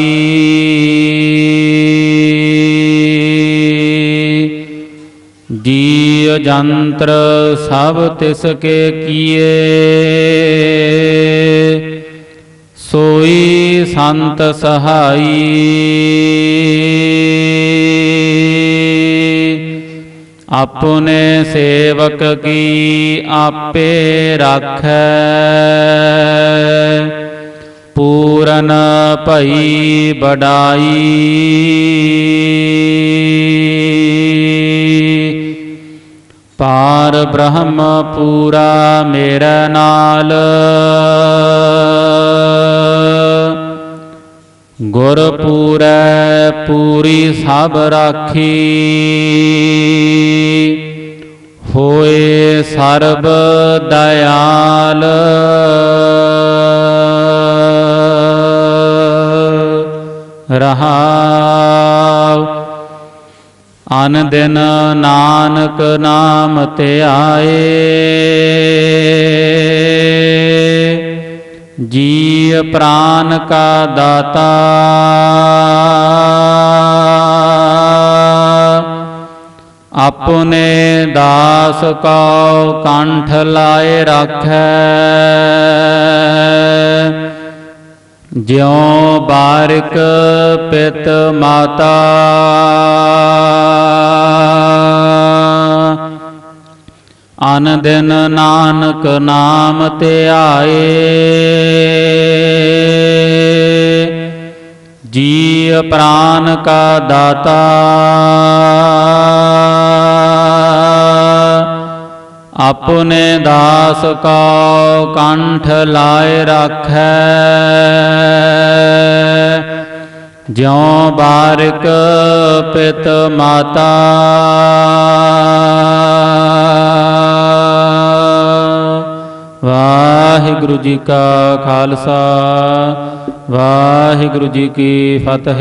ਜੀ ਅਜੰਤਰ ਸਭ ਤਿਸ ਕੇ ਕੀਏ, ਸੋਈ ਸੰਤ ਸਹਾਈ ਆਪਣੇ ਸੇਵਕ ਕੀ ਆਪੇ ਰਾਖੈ ਪੂਰਨ ਭਈ ਬੜਾਈ ਪਾਰ ਬ੍ਰਹਮ ਪੂਰਾ ਮੇਰੇ ਨਾਲ ਗੁਰ ਪੂਰੈ ਪੂਰੀ ਸਭ ਰਾਖੀ ਹੋਏ ਸਰਬ ਦਇਆਲ ਰਹਾਉ ਅਨ ਦਿਨ ਨਾਨਕ ਨਾਮ ਧਿਆਏ ਜੀ ਪ੍ਰਾਨ ਕਾ ਦਾਤਾ ਆਪਣੇ ਦਾਸ ਕੋ ਕੰਠ ਲਾਏ ਰਾਖੈ ਜਿਉ ਬਾਰਿਕ ਪਿਤ ਮਾਤਾ ਅਨ ਦਿਨ ਨਾਨਕ ਨਾਮ ਧਿਆਏ ਜੀ ਪ੍ਰਾਨ ਕਾ ਦਾਤਾ ਆਪਣੇ ਦਾਸ ਕੋ ਕੰਠ ਲਾਏ ਰਾਖੈ ਜਿਉ ਬਾਰਿਕ ਪਿਤ ਮਾਤਾ ਵਾਹਿਗੁਰੂ ਜੀ ਕਾ ਖਾਲਸਾ ਵਾਹਿਗੁਰੂ ਜੀ ਕੀ ਫਤਿਹ।